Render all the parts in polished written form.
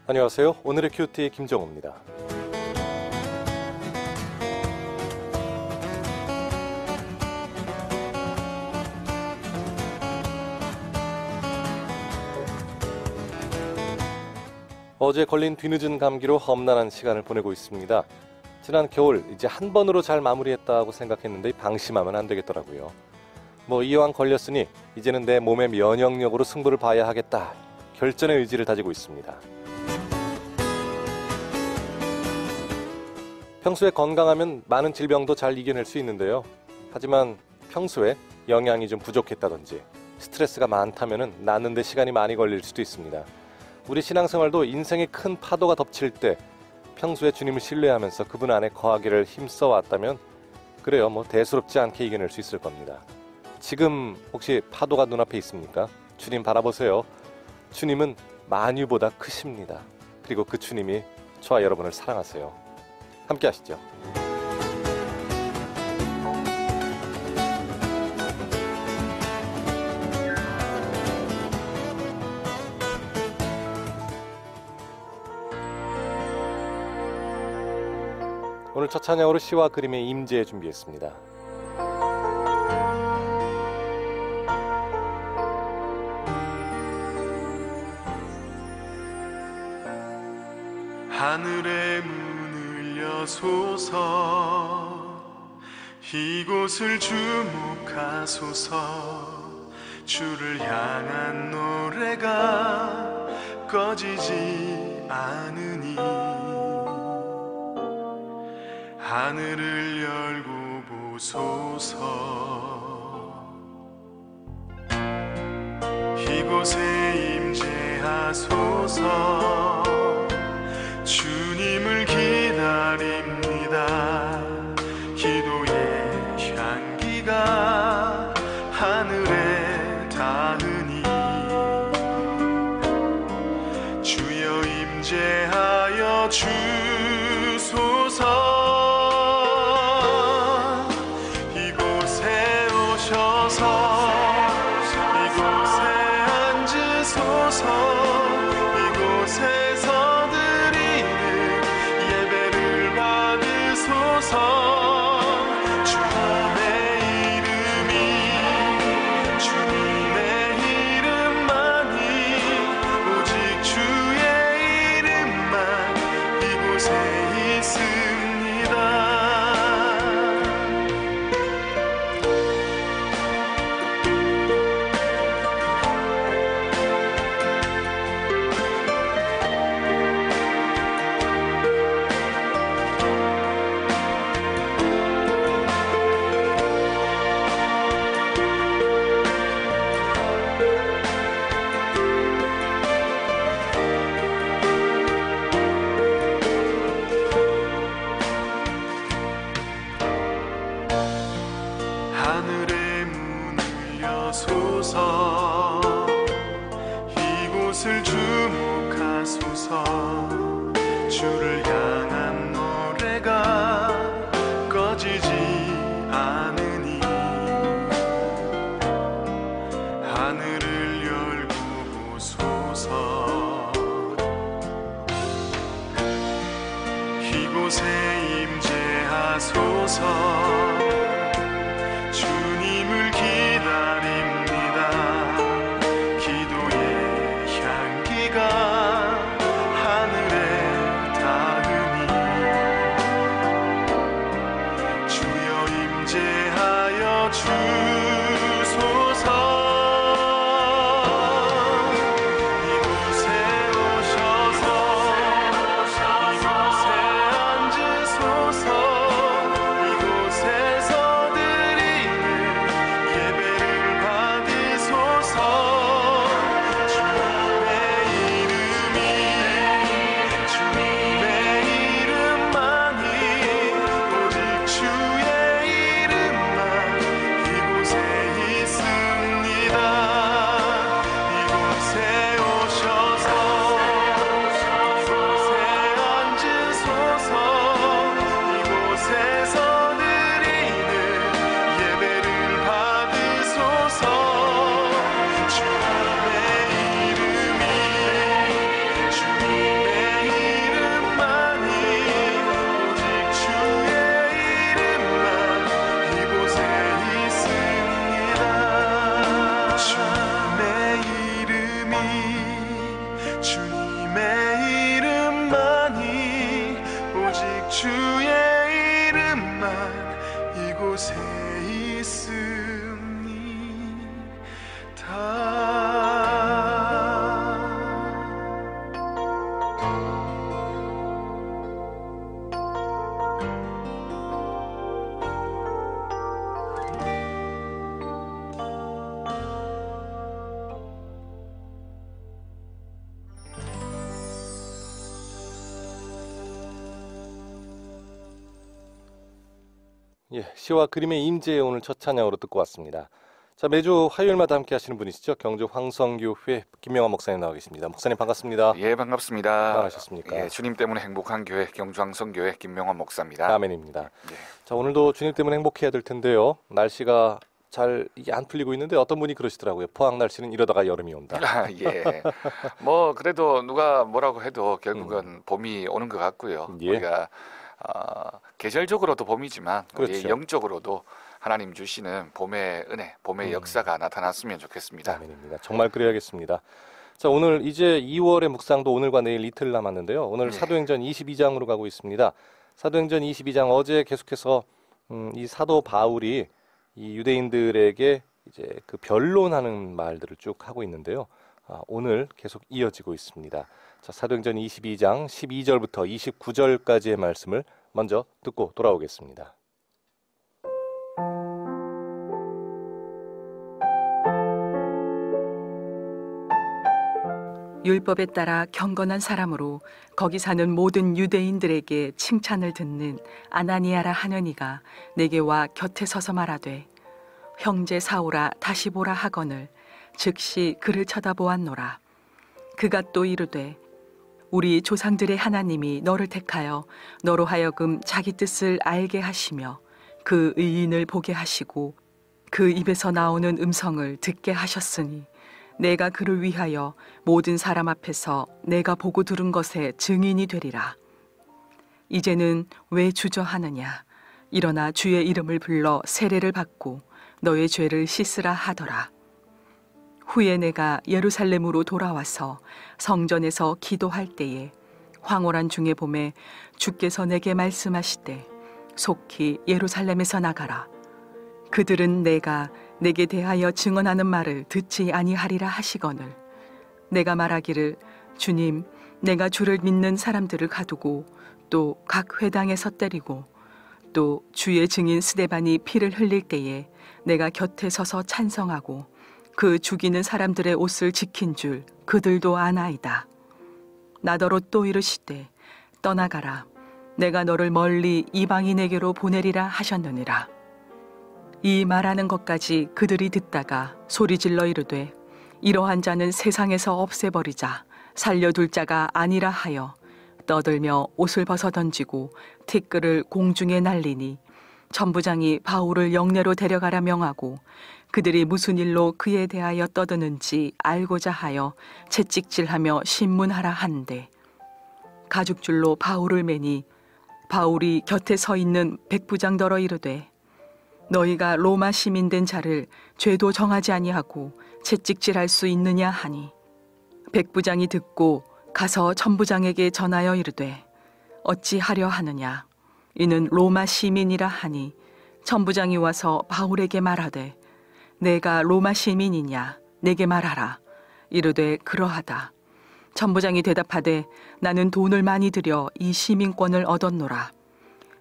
안녕하세요. 오늘의 큐티 김정우입니다. 어제 걸린 뒤늦은 감기로 험난한 시간을 보내고 있습니다. 지난 겨울 이제 한 번으로 잘 마무리했다고 생각했는데 방심하면 안 되겠더라고요. 이왕 걸렸으니 이제는 내 몸의 면역력으로 승부를 봐야 하겠다. 결전의 의지를 다지고 있습니다. 평소에 건강하면 많은 질병도 잘 이겨낼 수 있는데요. 하지만 평소에 영양이 좀 부족했다든지 스트레스가 많다면 낫는 데 시간이 많이 걸릴 수도 있습니다. 우리 신앙생활도 인생의 큰 파도가 덮칠 때 평소에 주님을 신뢰하면서 그분 안에 거하기를 힘써왔다면 그래요, 대수롭지 않게 이겨낼 수 있을 겁니다. 지금 혹시 파도가 눈앞에 있습니까? 주님 바라보세요. 주님은 만유보다 크십니다. 그리고 그 주님이 저와 여러분을 사랑하세요. 함께 하시죠. 오늘 첫 찬양으로 시와 그림의 임재 준비했습니다. 하늘의 문을 여소서, 이곳을 주목하소서. 주를 향한 노래가 꺼지지 않으니 하늘을 열고 보소서. 이곳에 임재하소서. 주님을 기다립니다. 기도의 향기가 하늘에 닿으니 주여 임재하여 주소서. 이곳에 오셔서 이곳에 앉으소서. 이곳에서 하늘의 문을 여소서. 이곳을 주목하소서. 주를 향한 노래가 꺼지지 않으니 하늘을 열고 보소서. 이곳에 임재하소서. 주님을 기다립니다. 기도의 향기가 하늘에 닿으니 주여 임재하여 주소서. 이곳에 오셔서 이곳에 앉으소서. 이곳 이곳에 있습니다. 예, 시와 그림의 임재 오늘 첫 찬양으로 듣고 왔습니다. 자, 매주 화요일마다 함께 하시는 분이시죠. 경주 황성교회 김명환 목사님 나와 계십니다. 목사님 반갑습니다. 예, 반갑습니다. 안녕하셨습니까? 예, 주님 때문에 행복한 교회 경주 황성교회 김명환 목사입니다. 아멘입니다. 예. 자, 오늘도 주님 때문에 행복해야 될 텐데요. 날씨가 잘 이게 안 풀리고 있는데 어떤 분이 그러시더라고요. 포항 날씨는 이러다가 여름이 온다. 아, 예. 뭐 그래도 누가 뭐라고 해도 결국은 봄이 오는 것 같고요. 예. 우리가 계절적으로도 봄이지만 우리 그렇죠. 영적으로도 하나님 주시는 봄의 은혜, 봄의 역사가 나타났으면 좋겠습니다. 아멘입니다. 정말 그래야겠습니다. 자, 오늘 이제 2월의 묵상도 오늘과 내일 이틀 남았는데요. 오늘 네. 사도행전 22장으로 가고 있습니다. 사도행전 22장 어제 계속해서 이 사도 바울이 이 유대인들에게 이제 그 변론하는 말들을 쭉 하고 있는데요. 오늘 계속 이어지고 있습니다. 자, 사도행전 22장 12절부터 29절까지의 말씀을 먼저 듣고 돌아오겠습니다. 율법에 따라 경건한 사람으로 거기 사는 모든 유대인들에게 칭찬을 듣는 아나니아라 하는 이가 내게 와 곁에 서서 말하되 형제 사오라 다시 보라 하거늘 즉시 그를 쳐다보았노라. 그가 또 이르되 우리 조상들의 하나님이 너를 택하여 너로 하여금 자기 뜻을 알게 하시며 그 의인을 보게 하시고 그 입에서 나오는 음성을 듣게 하셨으니 내가 그를 위하여 모든 사람 앞에서 내가 보고 들은 것에 증인이 되리라. 이제는 왜 주저하느냐? 일어나 주의 이름을 불러 세례를 받고 너의 죄를 씻으라 하더라. 후에 내가 예루살렘으로 돌아와서 성전에서 기도할 때에 황홀한 중에 봄에 주께서 내게 말씀하시되 속히 예루살렘에서 나가라. 그들은 내게 대하여 증언하는 말을 듣지 아니하리라 하시거늘 내가 말하기를 주님 내가 주를 믿는 사람들을 가두고 또 각 회당에서 때리고 또 주의 증인 스데반이 피를 흘릴 때에 내가 곁에 서서 찬성하고 그 죽이는 사람들의 옷을 지킨 줄 그들도 아나이다. 나더러 또 이르시되 떠나가라. 내가 너를 멀리 이방인에게로 보내리라 하셨느니라. 이 말하는 것까지 그들이 듣다가 소리질러 이르되 이러한 자는 세상에서 없애버리자 살려둘 자가 아니라 하여 떠들며 옷을 벗어 던지고 티끌을 공중에 날리니 천부장이 바울을 영내로 데려가라 명하고 그들이 무슨 일로 그에 대하여 떠드는지 알고자 하여 채찍질하며 신문하라 한데 가죽줄로 바울을 매니 바울이 곁에 서 있는 백부장더러 이르되 너희가 로마 시민 된 자를 죄도 정하지 아니하고 채찍질할 수 있느냐 하니 백부장이 듣고 가서 천부장에게 전하여 이르되 어찌하려 하느냐 이는 로마 시민이라 하니 천부장이 와서 바울에게 말하되 내가 로마 시민이냐 내게 말하라. 이르되 그러하다. 천부장이 대답하되 나는 돈을 많이 들여 이 시민권을 얻었노라.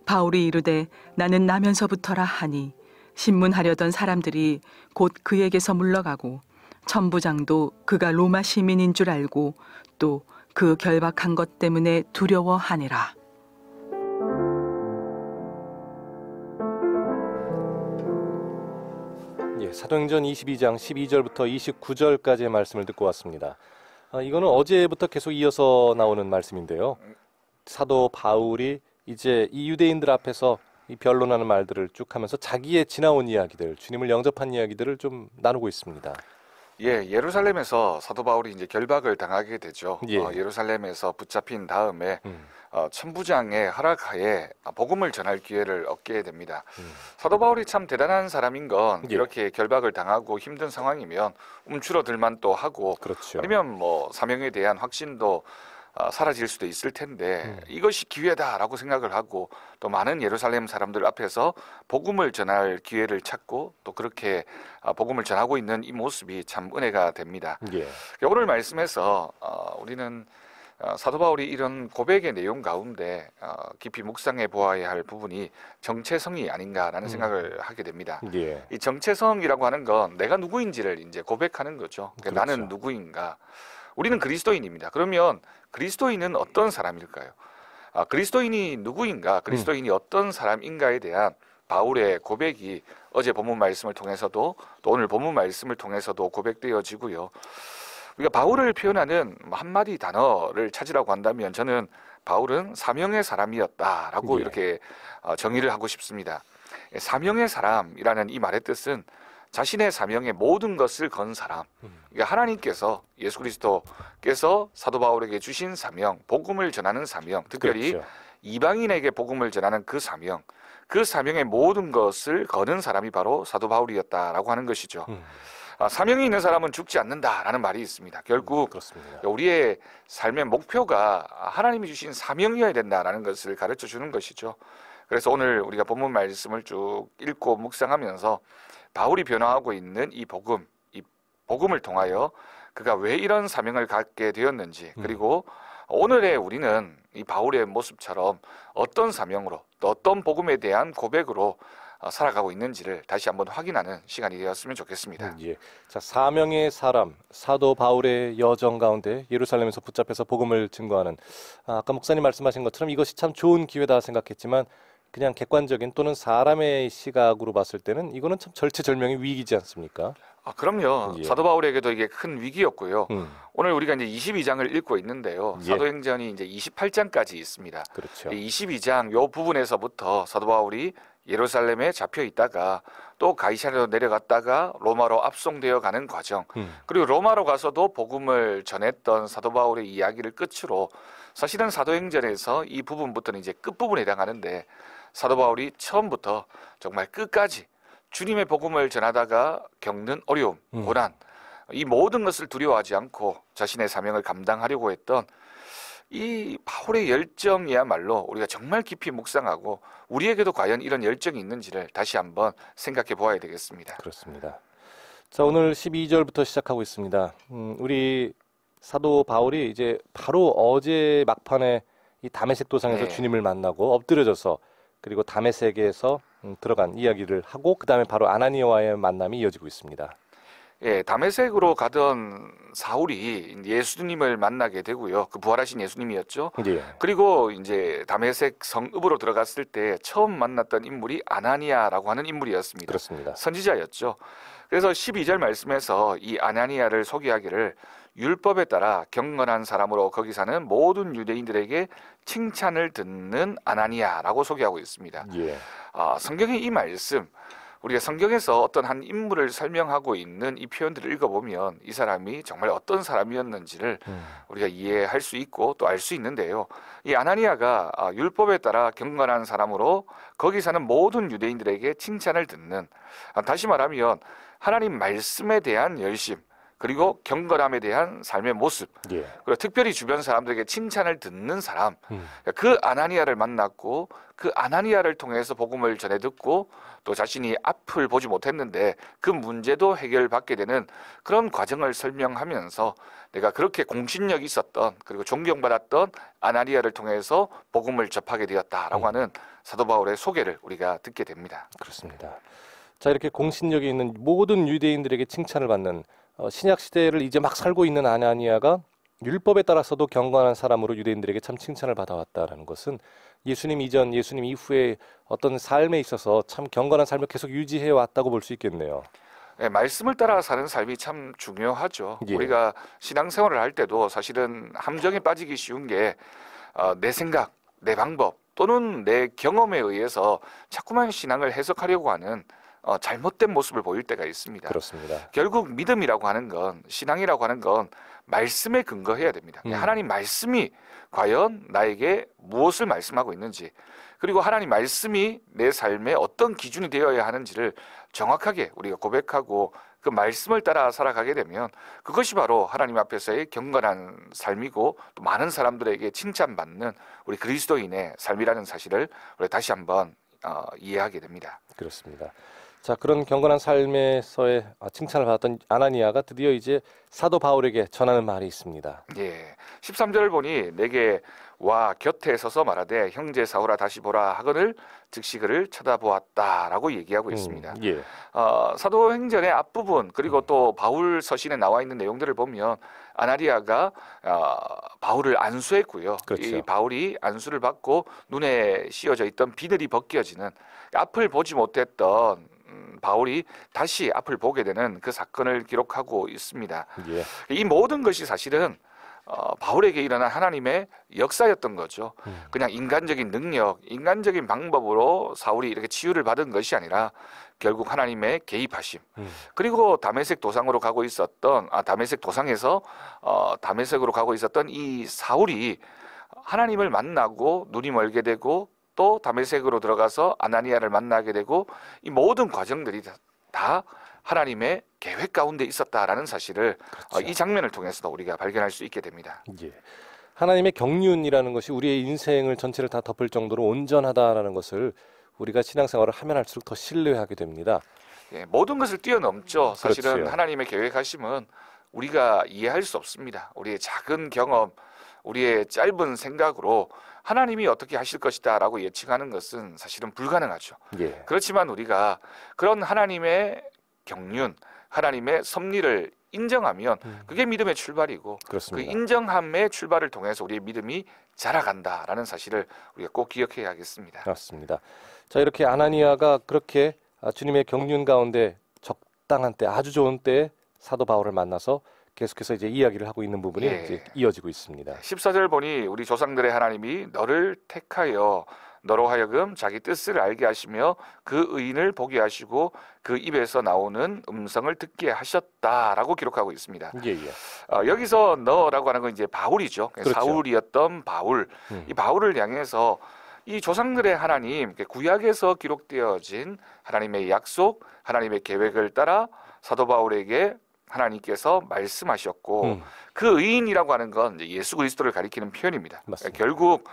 바울이 이르되 나는 나면서부터라 하니 신문하려던 사람들이 곧 그에게서 물러가고 천부장도 그가 로마 시민인 줄 알고 또 그 결박한 것 때문에 두려워하니라. 예, 사도행전 22장 12절부터 29절까지의 말씀을 듣고 왔습니다. 이거는 어제부터 계속 이어서 나오는 말씀인데요. 사도 바울이 이제 이 유대인들 앞에서 이 변론하는 말들을 쭉 하면서 자기의 지나온 이야기들, 주님을 영접한 이야기들을 좀 나누고 있습니다. 예, 예루살렘에서 사도 바울이 이제 결박을 당하게 되죠. 예. 예루살렘에서 붙잡힌 다음에 천부장의 허락하에 복음을 전할 기회를 얻게 됩니다. 사도 바울이 참 대단한 사람인 건 예. 이렇게 결박을 당하고 힘든 상황이면 움츠러들만 또 하고 그렇죠. 아니면 뭐 사명에 대한 확신도 사라질 수도 있을 텐데 이것이 기회다라고 생각을 하고 또 많은 예루살렘 사람들 앞에서 복음을 전할 기회를 찾고 또 그렇게 복음을 전하고 있는 이 모습이 참 은혜가 됩니다. 예. 오늘 말씀에서 우리는 사도 바울이 이런 고백의 내용 가운데 깊이 묵상해 보아야 할 부분이 정체성이 아닌가라는 생각을 하게 됩니다. 예. 이 정체성이라고 하는 건 내가 누구인지를 이제 고백하는 거죠. 그러니까 그렇죠. 나는 누구인가? 우리는 그리스도인입니다. 그러면 그리스도인은 어떤 사람일까요? 그리스도인이 누구인가? 그리스도인이 어떤 사람인가에 대한 바울의 고백이 어제 본문 말씀을 통해서도 또 오늘 본문 말씀을 통해서도 고백되어지고요. 우리가 바울을 표현하는 한마디 단어를 찾으라고 한다면 저는 바울은 사명의 사람이었다라고 예. 이렇게 정의를 하고 싶습니다. 사명의 사람이라는 이 말의 뜻은 자신의 사명의 모든 것을 건 사람. 그러니까 하나님께서 예수 그리스도께서 사도 바울에게 주신 사명, 복음을 전하는 사명, 특별히 그렇죠. 이방인에게 복음을 전하는 그 사명, 그 사명의 모든 것을 거는 사람이 바로 사도 바울이었다라고 하는 것이죠. 사명이 있는 사람은 죽지 않는다라는 말이 있습니다. 결국 그렇습니다. 우리의 삶의 목표가 하나님이 주신 사명이어야 된다라는 것을 가르쳐 주는 것이죠. 그래서 오늘 우리가 본문 말씀을 쭉 읽고 묵상하면서 바울이 변화하고 있는 이 복음을 통하여 그가 왜 이런 사명을 갖게 되었는지, 그리고 오늘의 우리는 이 바울의 모습처럼 어떤 사명으로 또 어떤 복음에 대한 고백으로 살아가고 있는지를 다시 한번 확인하는 시간이 되었으면 좋겠습니다. 예. 자, 사명의 사람, 사도 바울의 여정 가운데 예루살렘에서 붙잡혀서 복음을 증거하는, 아까 목사님 말씀하신 것처럼 이것이 참 좋은 기회다 생각했지만 그냥 객관적인 또는 사람의 시각으로 봤을 때는 이거는 참 절체절명의 위기지 않습니까? 그럼요. 예. 사도 바울에게도 이게 큰 위기였고요. 음, 오늘 우리가 이제 22장을 읽고 있는데요. 예. 사도행전이 이제 28장까지 있습니다. 그렇죠. 이 22장 요 부분에서부터 사도 바울이 예루살렘에 잡혀 있다가 또 가이사랴로 내려갔다가 로마로 압송되어 가는 과정, 그리고 로마로 가서도 복음을 전했던 사도 바울의 이야기를 끝으로 사실은 사도행전에서 이 부분부터는 이제 끝부분에 해당하는데 사도 바울이 처음부터 정말 끝까지 주님의 복음을 전하다가 겪는 어려움, 고난, 이 모든 것을 두려워하지 않고 자신의 사명을 감당하려고 했던 이 바울의 열정이야말로 우리가 정말 깊이 묵상하고 우리에게도 과연 이런 열정이 있는지를 다시 한번 생각해 보아야 되겠습니다. 그렇습니다. 자, 오늘 12절부터 시작하고 있습니다. 우리 사도 바울이 이제 바로 어제 막판에 이 다메섹 도상에서 네. 주님을 만나고 엎드려져서 그리고 다메섹에서 들어간 이야기를 하고 그 다음에 바로 아나니아와의 만남이 이어지고 있습니다. 예, 다메섹으로 가던 사울이 예수님을 만나게 되고요. 그 부활하신 예수님이었죠. 예. 그리고 이제 다메섹 성읍으로 들어갔을 때 처음 만났던 인물이 아나니아라고 하는 인물이었습니다. 그렇습니다. 선지자였죠. 그래서 12절 말씀에서 이 아나니아를 소개하기를 율법에 따라 경건한 사람으로 거기 사는 모든 유대인들에게 칭찬을 듣는 아나니아라고 소개하고 있습니다. 예. 성경의 이 말씀, 우리가 성경에서 어떤 한 인물을 설명하고 있는 이 표현들을 읽어보면 이 사람이 정말 어떤 사람이었는지를 우리가 이해할 수 있고 또 알 수 있는데요. 이 아나니아가 율법에 따라 경건한 사람으로 거기 사는 모든 유대인들에게 칭찬을 듣는, 다시 말하면 하나님 말씀에 대한 열심, 그리고 경건함에 대한 삶의 모습, 예. 그리고 특별히 주변 사람들에게 칭찬을 듣는 사람, 그 아나니아를 만났고 그 아나니아를 통해서 복음을 전해 듣고 또 자신이 앞을 보지 못했는데 그 문제도 해결받게 되는 그런 과정을 설명하면서 내가 그렇게 공신력이 있었던 그리고 존경받았던 아나니아를 통해서 복음을 접하게 되었다라고 하는 사도 바울의 소개를 우리가 듣게 됩니다. 그렇습니다. 자, 이렇게 공신력이 있는 모든 유대인들에게 칭찬을 받는 신약 시대를 이제 막 살고 있는 아나니아가 율법에 따라서도 경건한 사람으로 유대인들에게 참 칭찬을 받아왔다라는 것은 예수님 이전, 예수님 이후에 어떤 삶에 있어서 참 경건한 삶을 계속 유지해 왔다고 볼 수 있겠네요. 네, 말씀을 따라 사는 삶이 참 중요하죠. 예. 우리가 신앙생활을 할 때도 사실은 함정에 빠지기 쉬운 게 내 생각, 내 방법 또는 내 경험에 의해서 자꾸만 신앙을 해석하려고 하는 잘못된 모습을 보일 때가 있습니다. 그렇습니다. 결국 믿음이라고 하는 건, 신앙이라고 하는 건 말씀에 근거해야 됩니다. 하나님 말씀이 과연 나에게 무엇을 말씀하고 있는지, 그리고 하나님 말씀이 내 삶에 어떤 기준이 되어야 하는지를 정확하게 우리가 고백하고 그 말씀을 따라 살아가게 되면 그것이 바로 하나님 앞에서의 경건한 삶이고 또 많은 사람들에게 칭찬받는 우리 그리스도인의 삶이라는 사실을 우리 다시 한번 이해하게 됩니다. 그렇습니다. 자, 그런 경건한 삶에서의 칭찬을 받았던 아나니아가 드디어 이제 사도 바울에게 전하는 말이 있습니다. 예, 13절을 보니 내게 와 곁에 서서 말하되 형제 사울아 다시 보라 하거늘 즉시 그를 쳐다보았다라고 얘기하고 있습니다. 예. 사도행전의 앞부분 그리고 또 바울 서신에 나와 있는 내용들을 보면 아나니아가 바울을 안수했고요. 그렇죠. 이 바울이 안수를 받고 눈에 씌어져 있던 비늘이 벗겨지는 앞을 보지 못했던 바울이 다시 앞을 보게 되는 그 사건을 기록하고 있습니다. 예. 이 모든 것이 사실은 바울에게 일어난 하나님의 역사였던 거죠. 그냥 인간적인 능력, 인간적인 방법으로 사울이 이렇게 치유를 받은 것이 아니라 결국 하나님의 개입하심. 그리고 다메섹 도상으로 가고 있었던 다메섹 도상에서 다메섹으로 가고 있었던 이 사울이 하나님을 만나고 눈이 멀게 되고 또 다메섹으로 들어가서 아나니아를 만나게 되고 이 모든 과정들이 다 하나님의 계획 가운데 있었다라는 사실을 그렇죠. 이 장면을 통해서 우리가 발견할 수 있게 됩니다. 예. 하나님의 경륜이라는 것이 우리의 인생을 전체를 다 덮을 정도로 온전하다라는 것을 우리가 신앙생활을 하면 할수록 더 신뢰하게 됩니다. 예, 모든 것을 뛰어넘죠. 사실은 그렇지요. 하나님의 계획하심은 우리가 이해할 수 없습니다. 우리의 작은 경험, 우리의 짧은 생각으로 하나님이 어떻게 하실 것이다 라고 예측하는 것은 사실은 불가능하죠. 예. 그렇지만 우리가 그런 하나님의 경륜, 하나님의 섭리를 인정하면 그게 믿음의 출발이고 그 그렇습니다. 인정함의 출발을 통해서 우리의 믿음이 자라간다라는 사실을 우리가 꼭 기억해야 하겠습니다. 맞습니다. 자, 이렇게 아나니아가 그렇게 주님의 경륜 가운데 적당한 때, 아주 좋은 때에 사도 바울을 만나서 계속해서 이제 이야기를 하고 있는 부분이 예. 이제 이어지고 있습니다. 14절 보니 우리 조상들의 하나님이 너를 택하여 너로 하여금 자기 뜻을 알게 하시며 그 의인을 보게 하시고 그 입에서 나오는 음성을 듣게 하셨다라고 기록하고 있습니다. 예, 예. 여기서 너라고 하는 건 이제 바울이죠. 그렇죠. 사울이었던 바울. 이 바울을 향해서 이 조상들의 하나님, 구약에서 기록되어진 하나님의 약속, 하나님의 계획을 따라 사도 바울에게 하나님께서 말씀하셨고 그 의인이라고 하는 건 이제 예수 그리스도를 가리키는 표현입니다. 맞습니다. 결국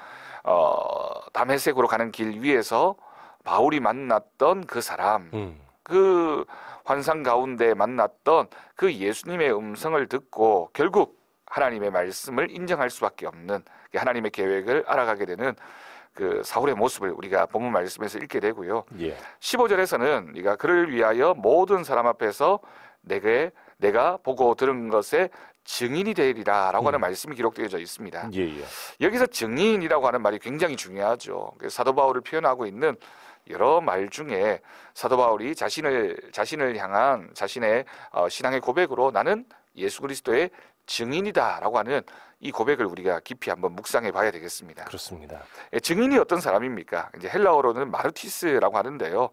다메섹으로 가는 길 위에서 바울이 만났던 그 사람, 그 환상 가운데 만났던 그 예수님의 음성을 듣고 결국 하나님의 말씀을 인정할 수밖에 없는 하나님의 계획을 알아가게 되는 그 사울의 모습을 우리가 본문 말씀에서 읽게 되고요. 예. 15절에서는 네가 그를 위하여 모든 사람 앞에서 내가 보고 들은 것에 증인이 되리라 라고 하는 말씀이 기록되어져 있습니다. 예, 예. 여기서 증인이라고 하는 말이 굉장히 중요하죠. 사도 바울을 표현하고 있는 여러 말 중에 사도 바울이 자신을 향한 자신의 신앙의 고백으로 나는 예수 그리스도의 증인이다라고 하는 이 고백을 우리가 깊이 한번 묵상해 봐야 되겠습니다. 그렇습니다. 증인이 어떤 사람입니까? 이제 헬라어로는 마르티스라고 하는데요.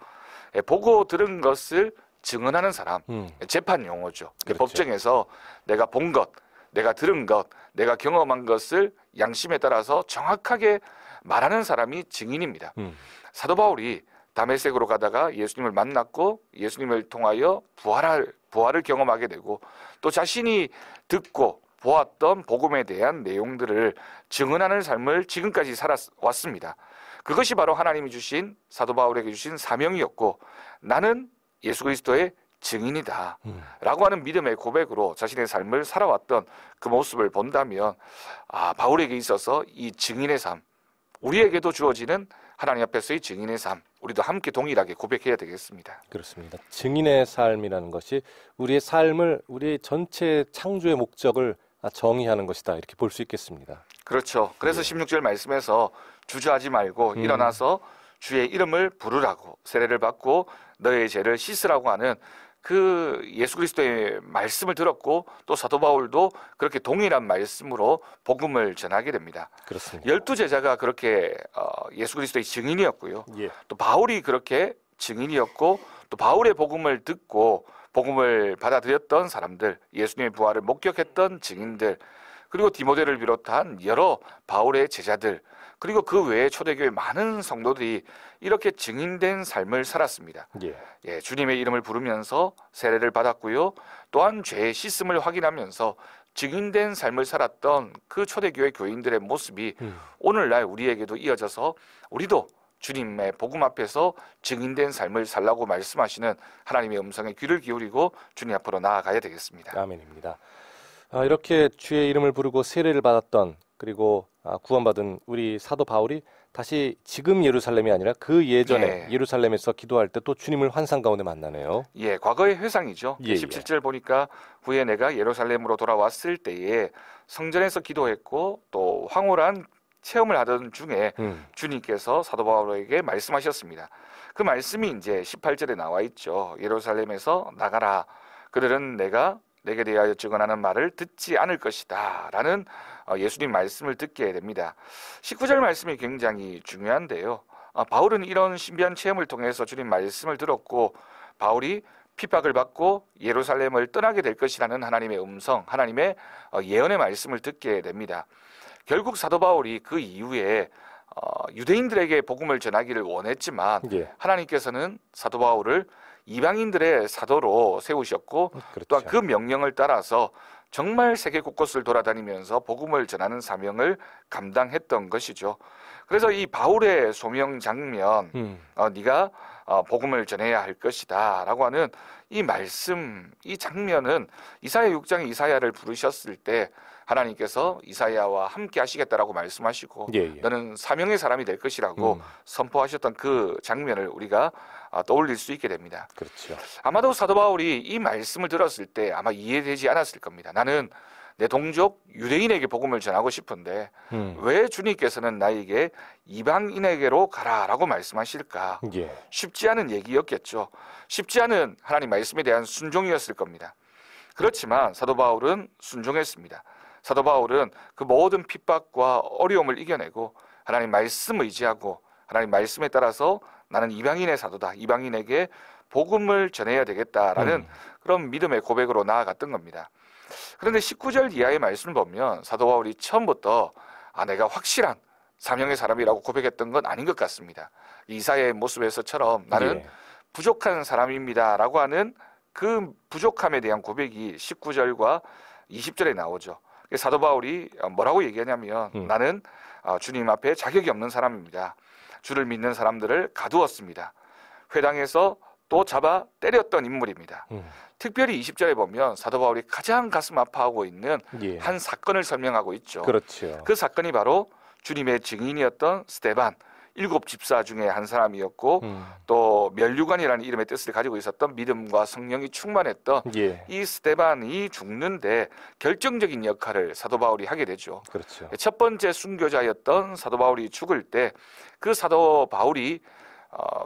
보고 들은 것을 증언하는 사람, 재판 용어죠. 그렇죠. 법정에서 내가 본 것, 내가 들은 것, 내가 경험한 것을 양심에 따라서 정확하게 말하는 사람이 증인입니다. 사도 바울이 다메섹으로 가다가 예수님을 만났고 예수님을 통하여 부활을 경험하게 되고 또 자신이 듣고 보았던 복음에 대한 내용들을 증언하는 삶을 지금까지 살아왔습니다. 그것이 바로 하나님이 주신 사도 바울에게 주신 사명이었고 나는 예수 그리스도의 증인이다 라고 하는 믿음의 고백으로 자신의 삶을 살아왔던 그 모습을 본다면 바울에게 있어서 이 증인의 삶, 우리에게도 주어지는 하나님 앞에서의 증인의 삶, 우리도 함께 동일하게 고백해야 되겠습니다. 그렇습니다. 증인의 삶이라는 것이 우리의 삶을, 우리의 전체 창조의 목적을 정의하는 것이다, 이렇게 볼 수 있겠습니다. 그렇죠. 그래서 16절 말씀에서 주저하지 말고 일어나서 주의 이름을 부르라고 세례를 받고 너의 죄를 씻으라고 하는 그 예수 그리스도의 말씀을 들었고 또 사도 바울도 그렇게 동일한 말씀으로 복음을 전하게 됩니다. 그렇습니다. 12제자가 그렇게 예수 그리스도의 증인이었고요. 예. 또 바울이 그렇게 증인이었고 또 바울의 복음을 듣고 복음을 받아들였던 사람들, 예수님의 부활을 목격했던 증인들, 그리고 디모데를 비롯한 여러 바울의 제자들, 그리고 그 외에 초대교회 많은 성도들이 이렇게 증인된 삶을 살았습니다. 예. 주님의 이름을 부르면서 세례를 받았고요. 또한 죄의 씻음을 확인하면서 증인된 삶을 살았던 그 초대교회 교인들의 모습이 오늘날 우리에게도 이어져서 우리도 주님의 복음 앞에서 증인된 삶을 살라고 말씀하시는 하나님의 음성에 귀를 기울이고 주님 앞으로 나아가야 되겠습니다. 아멘입니다. 이렇게 주의 이름을 부르고 세례를 받았던 그리고 구원받은 우리 사도 바울이 다시 지금 예루살렘이 아니라 그 예전에 예루살렘에서 기도할 때 또 주님을 환상 가운데 만나네요. 예, 과거의 회상이죠. 17절 보니까 후에 내가 예루살렘으로 돌아왔을 때에 성전에서 기도했고 또 황홀한 체험을 하던 중에 주님께서 사도 바울에게 말씀하셨습니다. 그 말씀이 이제 18절에 나와 있죠. 예루살렘에서 나가라. 그들은 내게 대하여 증언하는 말을 듣지 않을 것이다 라는 예수님 말씀을 듣게 됩니다. 19절 말씀이 굉장히 중요한데요. 바울은 이런 신비한 체험을 통해서 주님 말씀을 들었고 바울이 핍박을 받고 예루살렘을 떠나게 될 것이라는 하나님의 음성, 하나님의 예언의 말씀을 듣게 됩니다. 결국 사도 바울이 그 이후에 유대인들에게 복음을 전하기를 원했지만 하나님께서는 사도 바울을 이방인들의 사도로 세우셨고 또한 그 명령을 따라서 정말 세계 곳곳을 돌아다니면서 복음을 전하는 사명을 감당했던 것이죠. 그래서 이 바울의 소명 장면, 네가 복음을 전해야 할 것이다 라고 하는 이 말씀, 이 장면은 이사야 6장에 이사야를 부르셨을 때 하나님께서 이사야와 함께 하시겠다라고 말씀하시고 너는 사명의 사람이 될 것이라고 선포하셨던 그 장면을 우리가 떠올릴 수 있게 됩니다. 그렇죠. 아마도 사도 바울이 이 말씀을 들었을 때 아마 이해되지 않았을 겁니다. 나는 내 동족 유대인에게 복음을 전하고 싶은데 왜 주님께서는 나에게 이방인에게로 가라라고 말씀하실까? 쉽지 않은 얘기였겠죠. 쉽지 않은 하나님 말씀에 대한 순종이었을 겁니다. 그렇지만 사도 바울은 순종했습니다. 사도 바울은 그 모든 핍박과 어려움을 이겨내고 하나님 말씀 의지하고 하나님 말씀에 따라서 나는 이방인의 사도다. 이방인에게 복음을 전해야 되겠다라는 그런 믿음의 고백으로 나아갔던 겁니다. 그런데 19절 이하의 말씀을 보면 사도 바울이 처음부터 내가 확실한 사명의 사람이라고 고백했던 건 아닌 것 같습니다. 이사야의 모습에서처럼 나는 부족한 사람입니다 라고 하는 그 부족함에 대한 고백이 19절과 20절에 나오죠. 사도 바울이 뭐라고 얘기하냐면 나는 주님 앞에 자격이 없는 사람입니다. 주를 믿는 사람들을 가두었습니다. 회당에서 또 잡아 때렸던 인물입니다. 특별히 20절에 보면 사도 바울이 가장 가슴 아파하고 있는 한 사건을 설명하고 있죠. 그렇죠. 그 사건이 바로 주님의 증인이었던 스데반, 7 집사 중에 한 사람이었고 또 면류관이라는 이름의 뜻을 가지고 있었던 믿음과 성령이 충만했던 이 스데반이 죽는데 결정적인 역할을 사도 바울이 하게 되죠. 그렇죠. 첫 번째 순교자였던 사도 바울이 죽을 때 그 사도 바울이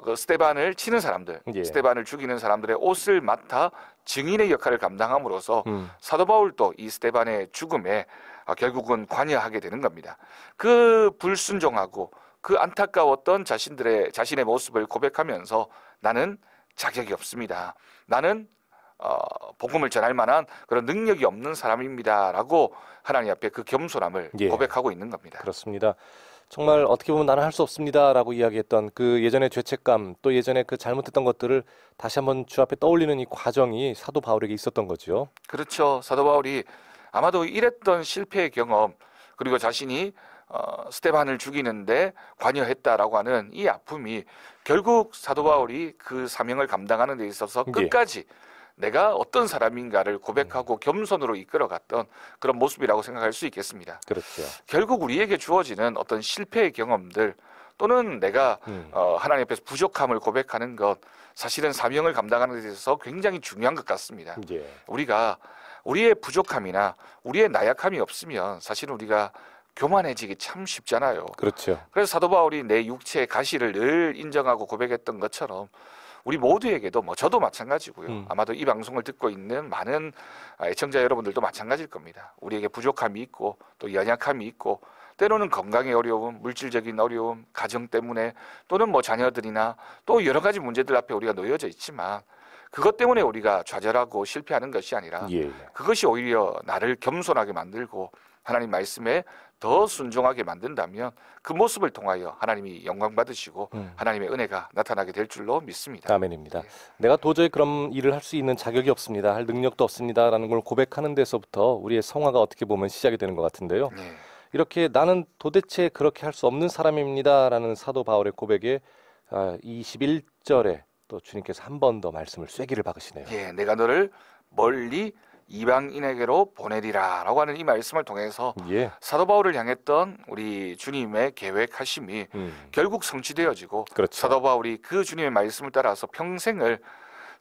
그 스데반을 치는 사람들, 스데반을 죽이는 사람들의 옷을 맡아 증인의 역할을 감당함으로써 사도 바울도 이 스데반의 죽음에 결국은 관여하게 되는 겁니다. 그 불순종하고 그 안타까웠던 자신의 모습을 고백하면서 나는 자격이 없습니다. 나는 복음을 전할 만한 그런 능력이 없는 사람입니다라고 하나님 앞에 그 겸손함을 고백하고 있는 겁니다. 그렇습니다. 정말 어떻게 보면 나는 할 수 없습니다라고 이야기했던 그 예전의 죄책감 또 예전에 그 잘못했던 것들을 다시 한번 주 앞에 떠올리는 이 과정이 사도 바울에게 있었던 거죠. 그렇죠. 사도 바울이 아마도 이랬던 실패의 경험 그리고 자신이 스데반을 죽이는데 관여했다라고 하는 이 아픔이 결국 사도 바울이 그 사명을 감당하는 데 있어서 끝까지 내가 어떤 사람인가를 고백하고 겸손으로 이끌어갔던 그런 모습이라고 생각할 수 있겠습니다. 그렇죠. 결국 우리에게 주어지는 어떤 실패의 경험들 또는 내가 하나님 앞에서 부족함을 고백하는 것 사실은 사명을 감당하는 데 있어서 굉장히 중요한 것 같습니다. 우리가 우리의 부족함이나 우리의 나약함이 없으면 사실은 우리가 교만해지기 참 쉽잖아요. 그렇죠. 그래서 사도 바울이 내 육체의 가시를 늘 인정하고 고백했던 것처럼 우리 모두에게도 저도 마찬가지고요. 아마도 이 방송을 듣고 있는 많은 애청자 여러분들도 마찬가지일 겁니다. 우리에게 부족함이 있고 또 연약함이 있고 때로는 건강의 어려움, 물질적인 어려움, 가정 때문에 또는 자녀들이나 또 여러 가지 문제들 앞에 우리가 놓여져 있지만 그것 때문에 우리가 좌절하고 실패하는 것이 아니라 그것이 오히려 나를 겸손하게 만들고 하나님 말씀에 더 순종하게 만든다면 그 모습을 통하여 하나님이 영광 받으시고 하나님의 은혜가 나타나게 될 줄로 믿습니다. 아멘입니다. 내가 도저히 그런 일을 할 수 있는 자격이 없습니다. 할 능력도 없습니다라는 걸 고백하는 데서부터 우리의 성화가 어떻게 보면 시작이 되는 것 같은데요. 네. 이렇게 나는 도대체 그렇게 할 수 없는 사람입니다라는 사도 바울의 고백에 21절에 또 주님께서 한 번 더 말씀을 쐐기를 박으시네요. 예, 내가 너를 멀리 이방인에게로 보내리라라고 하는 이 말씀을 통해서 예. 사도 바울을 향했던 우리 주님의 계획하심이 결국 성취되어지고 그렇죠. 사도 바울이 그 주님의 말씀을 따라서 평생을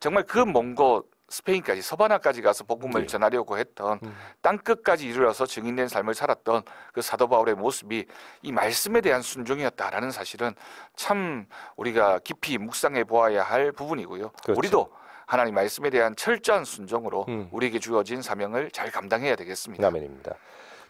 정말 그 먼 곳 스페인까지 서바나까지 가서 복음을 예. 전하려고 했던 땅끝까지 이르러서 증인된 삶을 살았던 그 사도 바울의 모습이 이 말씀에 대한 순종이었다라는 사실은 참 우리가 깊이 묵상해 보아야 할 부분이고요. 그렇죠. 우리도 하나님 말씀에 대한 철저한 순종으로 우리에게 주어진 사명을 잘 감당해야 되겠습니다. 아멘입니다.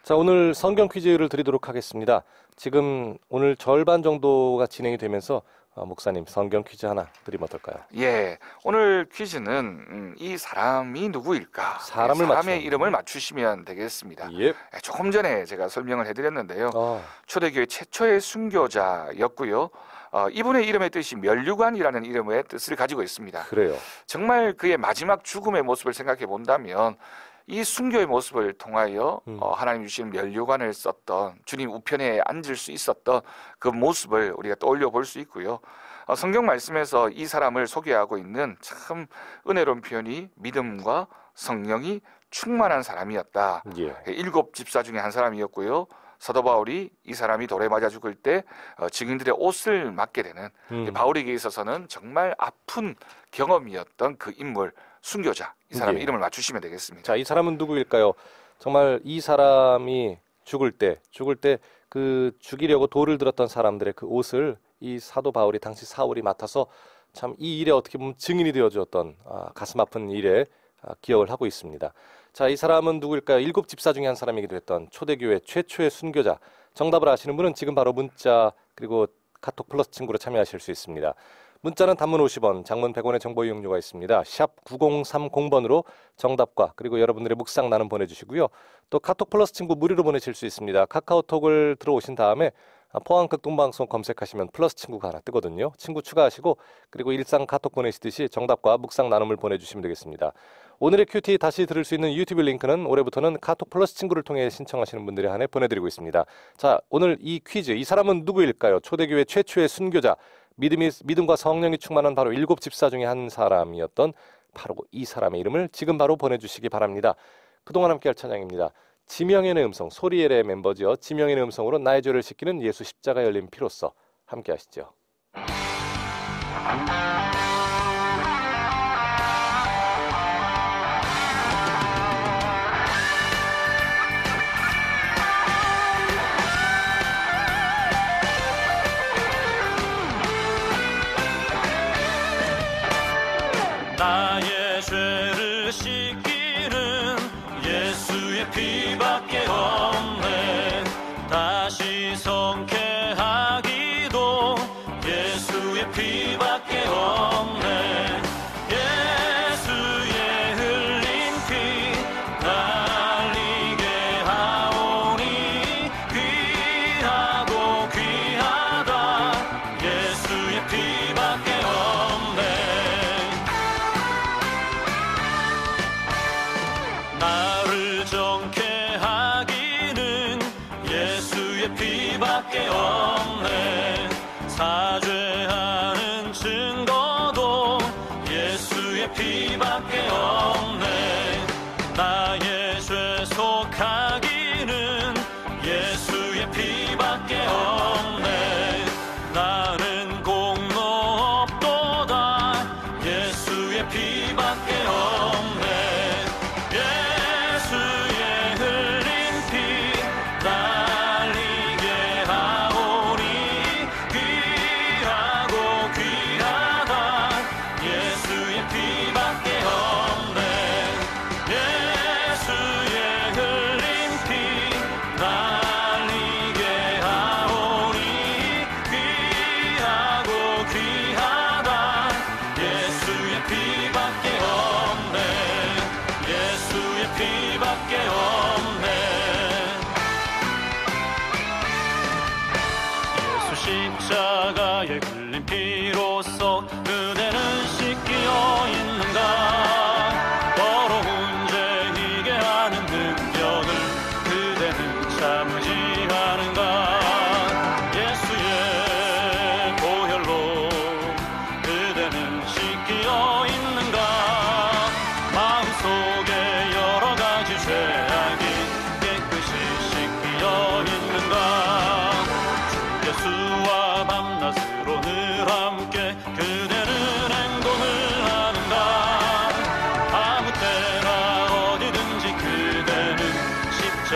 자, 오늘 성경 퀴즈를 드리도록 하겠습니다. 지금 오늘 절반 정도가 진행이 되면서 목사님 성경 퀴즈 하나 드리면 어떨까요? 예, 오늘 퀴즈는 이 사람이 누구일까? 사람의 사람의 이름을 맞추시면 되겠습니다. 예. 조금 전에 제가 설명을 해드렸는데요. 아, 초대교회 최초의 순교자였고요. 이분의 이름의 뜻이 멸류관이라는 이름의 뜻을 가지고 있습니다. 그래요. 정말 그의 마지막 죽음의 모습을 생각해 본다면 이 순교의 모습을 통하여 하나님 주신 멸류관을 썼던 주님 우편에 앉을 수 있었던 그 모습을 우리가 떠올려 볼 수 있고요. 성경 말씀에서 이 사람을 소개하고 있는 참 은혜로운 표현이 믿음과 성령이 충만한 사람이었다. 예. 7 집사 중에 한 사람이었고요. 사도 바울이 이 사람이 돌에 맞아 죽을 때 증인들의 옷을 맡게 되는 바울에게 있어서는 정말 아픈 경험이었던 그 인물, 순교자, 이 사람의 예. 이름을 맞추시면 되겠습니다. 자, 이 사람은 누구일까요? 정말 이 사람이 죽을 때 그 죽이려고 돌을 들었던 사람들의 그 옷을 이 사도 바울이 당시 사울이 맡아서 참 이 일에 어떻게 보면 증인이 되어주었던 가슴 아픈 일에 기억을 하고 있습니다. 자, 이 사람은 누구일까요? 7 집사 중에 한 사람이기도 했던 초대교회 최초의 순교자. 정답을 아시는 분은 지금 바로 문자 그리고 카톡 플러스 친구로 참여하실 수 있습니다. 문자는 단문 50원, 장문 100원의 정보 이용료가 있습니다. 샵 9030번으로 정답과 그리고 여러분들의 묵상 나눔 보내주시고요. 또 카톡 플러스 친구 무료로 보내실 수 있습니다. 카카오톡을 들어오신 다음에 포항 극동방송 검색하시면 플러스 친구가 하나 뜨거든요. 친구 추가하시고 그리고 일상 카톡 보내시듯이 정답과 묵상 나눔을 보내주시면 되겠습니다. 오늘의 큐티 다시 들을 수 있는 유튜브 링크는 올해부터는 카톡 플러스 친구를 통해 신청하시는 분들에 한해 보내드리고 있습니다. 자, 오늘 이 퀴즈, 이 사람은 누구일까요? 초대교회 최초의 순교자, 믿음과 성령이 충만한 바로 7 집사 중에 한 사람이었던 바로 이 사람의 이름을 지금 바로 보내주시기 바랍니다. 그동안 함께할 찬양입니다. 지명연의 음성, 소리엘의 멤버지요. 지명연의 음성으로 나의 죄를 씻기는 예수 십자가 열린 피로써 함께하시죠. 나의 죄를 씻기는 예수의 피밖에 없네. 다시 성쾌하기도 예수의 피밖에 없네. 예수의 흘린 피 날리게 하오니 귀하고 귀하다. 예수의 피밖에 없네. 나를 정케 하기는 예수의 피밖에 없네. 사죄하는 증거도 예수의 피밖에 없네. 나의 죄 속하기는 예수의 피밖에 없네. 나는 공로 없도다. 예수의 피밖에 없네. 예수의 흘린 피 날리게 하오니 귀하고 귀하다. 예수의 피밖에 없네. 예수의 흘린 피 날리게 하오니 귀하고 귀하다. 예수의 피밖에 없네.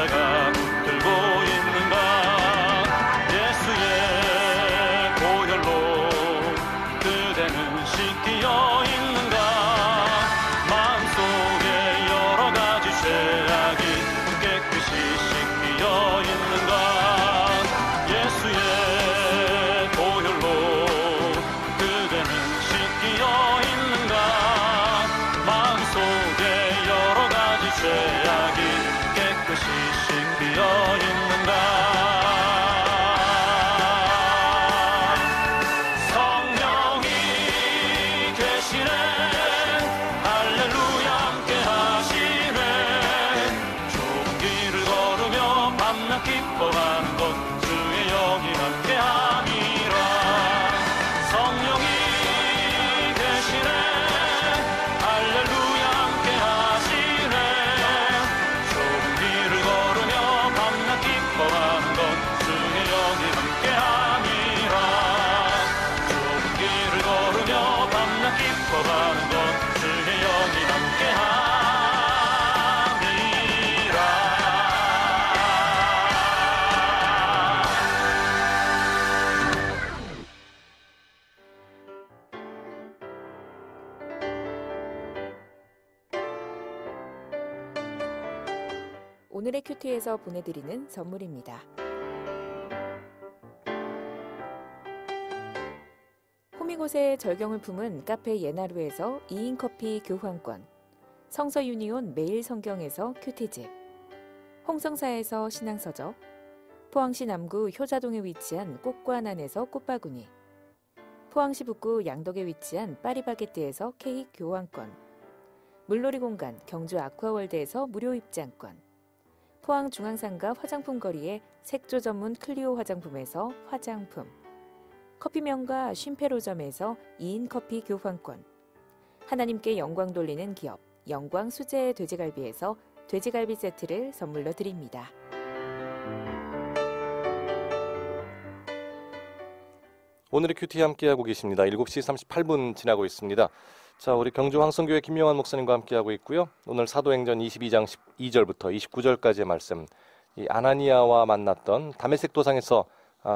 내가 붙들고 있는가 예수의 보혈로 그대는 씻기어 있는가 마음속에 여러 가지 죄악이 깨끗이 씻기어 있는가 예수의 보혈로 그대는 씻기어 있는가 마음속에 여러 가지 죄악이 깨끗이 씻기어 있는가 성령이 계시네 할렐루야 함께 하시네 좁은 길을 걸으며 밤낮 기뻐하는 것 주의 영이 함께 함이라 성령이 계시네 할렐루야 함께 하시네 좁은 길을 걸으며 밤낮 기뻐하는 것 주의 영이 함께 함이라 좁은 길을 걸으며 밤낮 기뻐하는 것 주의 영이 함께 함이라 오늘의 큐티에서 보내드리는 선물입니다. 호미곶의 절경을 품은 카페 예나루에서 2인 커피 교환권, 성서 유니온 매일 성경에서 큐티집, 홍성사에서 신앙서적, 포항시 남구 효자동에 위치한 꽃과난에서 꽃바구니, 포항시 북구 양덕에 위치한 파리바게뜨에서 케이크 교환권, 물놀이 공간 경주 아쿠아월드에서 무료 입장권, 포항 중앙상가 화장품 거리의 색조 전문 클리오 화장품에서 화장품, 커피 명가 쉼페로점에서 2인 커피 교환권, 하나님께 영광 돌리는 기업 영광 수제 돼지갈비에서 돼지갈비 세트를 선물로 드립니다. 오늘의 큐티 함께하고 계십니다. 7시 38분 지나고 있습니다. 자, 우리 경주 황성교회 김명환 목사님과 함께하고 있고요. 오늘 사도행전 22장 12절부터 29절까지의 말씀, 이 아나니아와 만났던 다메섹 도상에서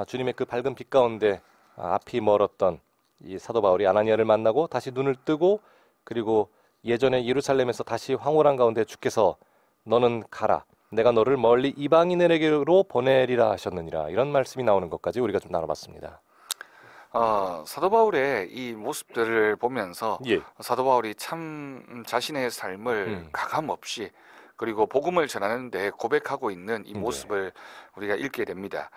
주님의 그 밝은 빛 가운데 앞이 멀었던 이 사도 바울이 아나니아를 만나고 다시 눈을 뜨고, 그리고 예전에 예루살렘에서 다시 황홀한 가운데 주께서 너는 가라, 내가 너를 멀리 이방인에게로 보내리라 하셨느니라, 이런 말씀이 나오는 것까지 우리가 좀 나눠봤습니다. 사도 바울의 이 모습들을 보면서 예. 사도 바울이 참 자신의 삶을 가감 없이 그리고 복음을 전하는 데 고백하고 있는 이 모습을 우리가 읽게 됩니다.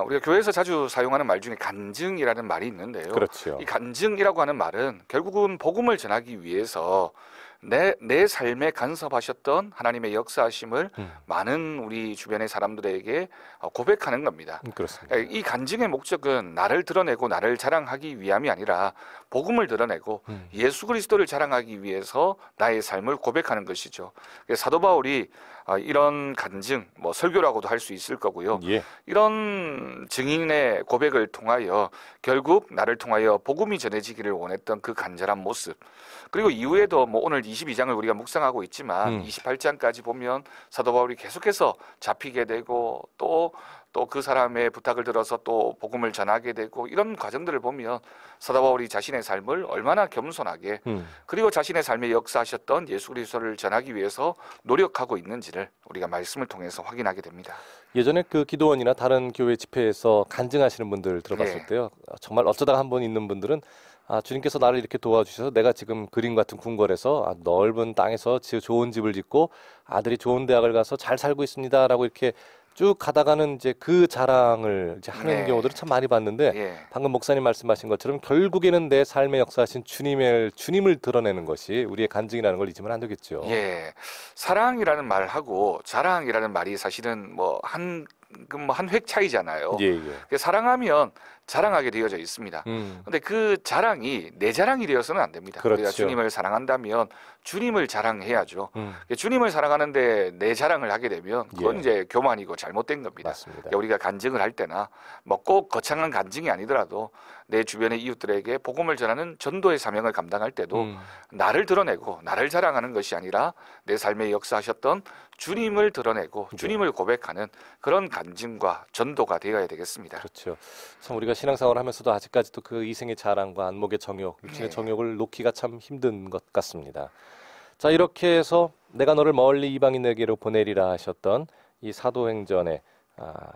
우리가 교회에서 자주 사용하는 말 중에 간증이라는 말이 있는데요. 그렇죠. 이 간증이라고 하는 말은 결국은 복음을 전하기 위해서 내 삶에 간섭하셨던 하나님의 역사하심을 많은 우리 주변의 사람들에게 고백하는 겁니다. 그렇습니다. 이 간증의 목적은 나를 드러내고 나를 자랑하기 위함이 아니라 복음을 드러내고 예수 그리스도를 자랑하기 위해서 나의 삶을 고백하는 것이죠. 사도 바울이 이런 간증, 뭐 설교라고도 할 수 있을 거고요. 예. 이런 증인의 고백을 통하여 결국 나를 통하여 복음이 전해지기를 원했던 그 간절한 모습, 그리고 이후에도 뭐 오늘 22장을 우리가 묵상하고 있지만 28장까지 보면 사도 바울이 계속해서 잡히게 되고 또 그 사람의 부탁을 들어서 또 복음을 전하게 되고, 이런 과정들을 보면 사도 바울이 자신의 삶을 얼마나 겸손하게 그리고 자신의 삶에 역사하셨던 예수 그리스도를 전하기 위해서 노력하고 있는지를 우리가 말씀을 통해서 확인하게 됩니다. 예전에 그 기도원이나 다른 교회 집회에서 간증하시는 분들 들어봤을 예. 때요, 정말 어쩌다가 한 번 있는 분들은 주님께서 나를 이렇게 도와주셔서 내가 지금 그림 같은 궁궐에서 넓은 땅에서 좋은 집을 짓고 아들이 좋은 대학을 가서 잘 살고 있습니다라고 이렇게 쭉 가다가는 이제 그 자랑을 이제 하는 네. 경우들을 참 많이 봤는데, 예. 방금 목사님 말씀하신 것처럼 결국에는 내 삶에 역사하신 주님을 드러내는 것이 우리의 간증이라는 걸 잊으면 안 되겠죠. 예, 사랑이라는 말하고 자랑이라는 말이 사실은 한 획 차이잖아요. 예, 예. 사랑하면 자랑하게 되어져 있습니다. 근데 그 자랑이 내 자랑이 되어서는 안 됩니다. 그렇죠. 우리가 주님을 사랑한다면 주님을 자랑해야죠. 주님을 사랑하는데 내 자랑을 하게 되면 그건 예. 이제 교만이고 잘못된 겁니다. 맞습니다. 우리가 간증을 할 때나 꼭 거창한 간증이 아니더라도 내 주변의 이웃들에게 복음을 전하는 전도의 사명을 감당할 때도 나를 드러내고 나를 자랑하는 것이 아니라 내 삶에 역사하셨던 주님을 드러내고 네. 주님을 고백하는 그런 간증과 전도가 되어야 되겠습니다. 그렇죠. 참 우리가 신앙생활을 하면서도 아직까지도 그 이생의 자랑과 안목의 정욕, 육신의 네. 정욕을 놓기가 참 힘든 것 같습니다. 자, 이렇게 해서 내가 너를 멀리 이방인에게로 보내리라 하셨던 이 사도행전의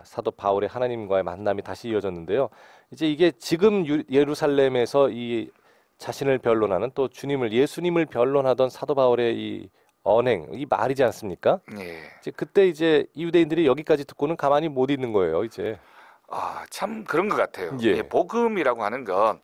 사도 바울의 하나님과의 만남이 다시 이어졌는데요. 이제 이게 지금 예루살렘에서 이 자신을 변론하는 또 주님을 예수님을 변론하던 사도 바울의 이 언행, 이 말이지 않습니까? 예. 이제 그때 이제 유대인들이 여기까지 듣고는 가만히 못 있는 거예요, 이제. 참 그런 것 같아요. 예. 예, 복음이라고 하는 건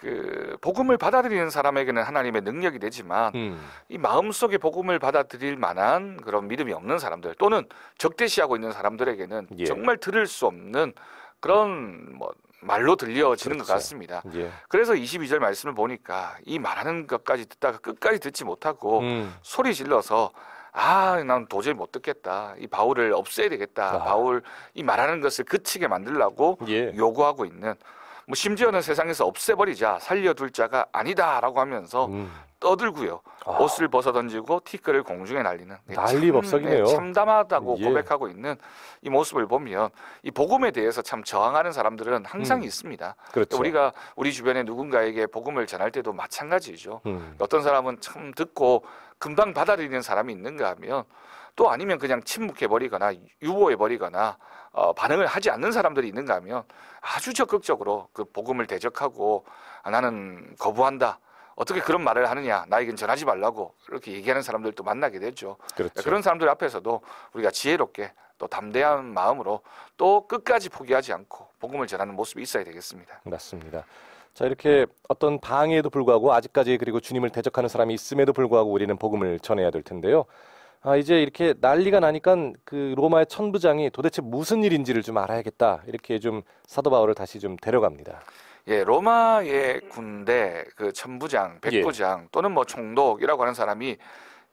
그 복음을 받아들이는 사람에게는 하나님의 능력이 되지만 이 마음속에 복음을 받아들일 만한 그런 믿음이 없는 사람들 또는 적대시하고 있는 사람들에게는 예. 정말 들을 수 없는 그런 말로 들려지는 것 그렇죠. 같습니다. 예. 그래서 22절 말씀을 보니까 이 말하는 것까지 듣다가 끝까지 듣지 못하고 소리 질러서 난 도저히 못 듣겠다. 이 바울을 없애야 되겠다. 바울 이 말하는 것을 그치게 만들려고 예. 요구하고 있는 심지어는 세상에서 없애버리자 살려둘 자가 아니다라고 하면서 떠들고요. 옷을 벗어던지고 티끌을 공중에 날리는 난리법석이네요. 참담하다고 예. 고백하고 있는 이 모습을 보면 이 복음에 대해서 참 저항하는 사람들은 항상 있습니다. 그렇죠. 우리가 우리 주변에 누군가에게 복음을 전할 때도 마찬가지죠. 음. 어떤 사람은 참 듣고 금방 받아들이는 사람이 있는가 하면 또 아니면 그냥 침묵해버리거나 유보해버리거나 반응을 하지 않는 사람들이 있는가 하면 아주 적극적으로 그 복음을 대적하고 나는 거부한다. 어떻게 그런 말을 하느냐. 나에겐 전하지 말라고 이렇게 얘기하는 사람들도 만나게 되죠. 그렇죠. 그런 사람들 앞에서도 우리가 지혜롭게 또 담대한 마음으로 또 끝까지 포기하지 않고 복음을 전하는 모습이 있어야 되겠습니다. 맞습니다. 자, 이렇게 어떤 방해에도 불구하고 아직까지 그리고 주님을 대적하는 사람이 있음에도 불구하고 우리는 복음을 전해야 될 텐데요. 이제 이렇게 난리가 나니까 그 로마의 천부장이 도대체 무슨 일인지를 좀 알아야겠다. 이렇게 좀 사도 바울을 다시 좀 데려갑니다. 예, 로마의 군대 그 천부장, 백부장 또는 총독이라고 하는 사람이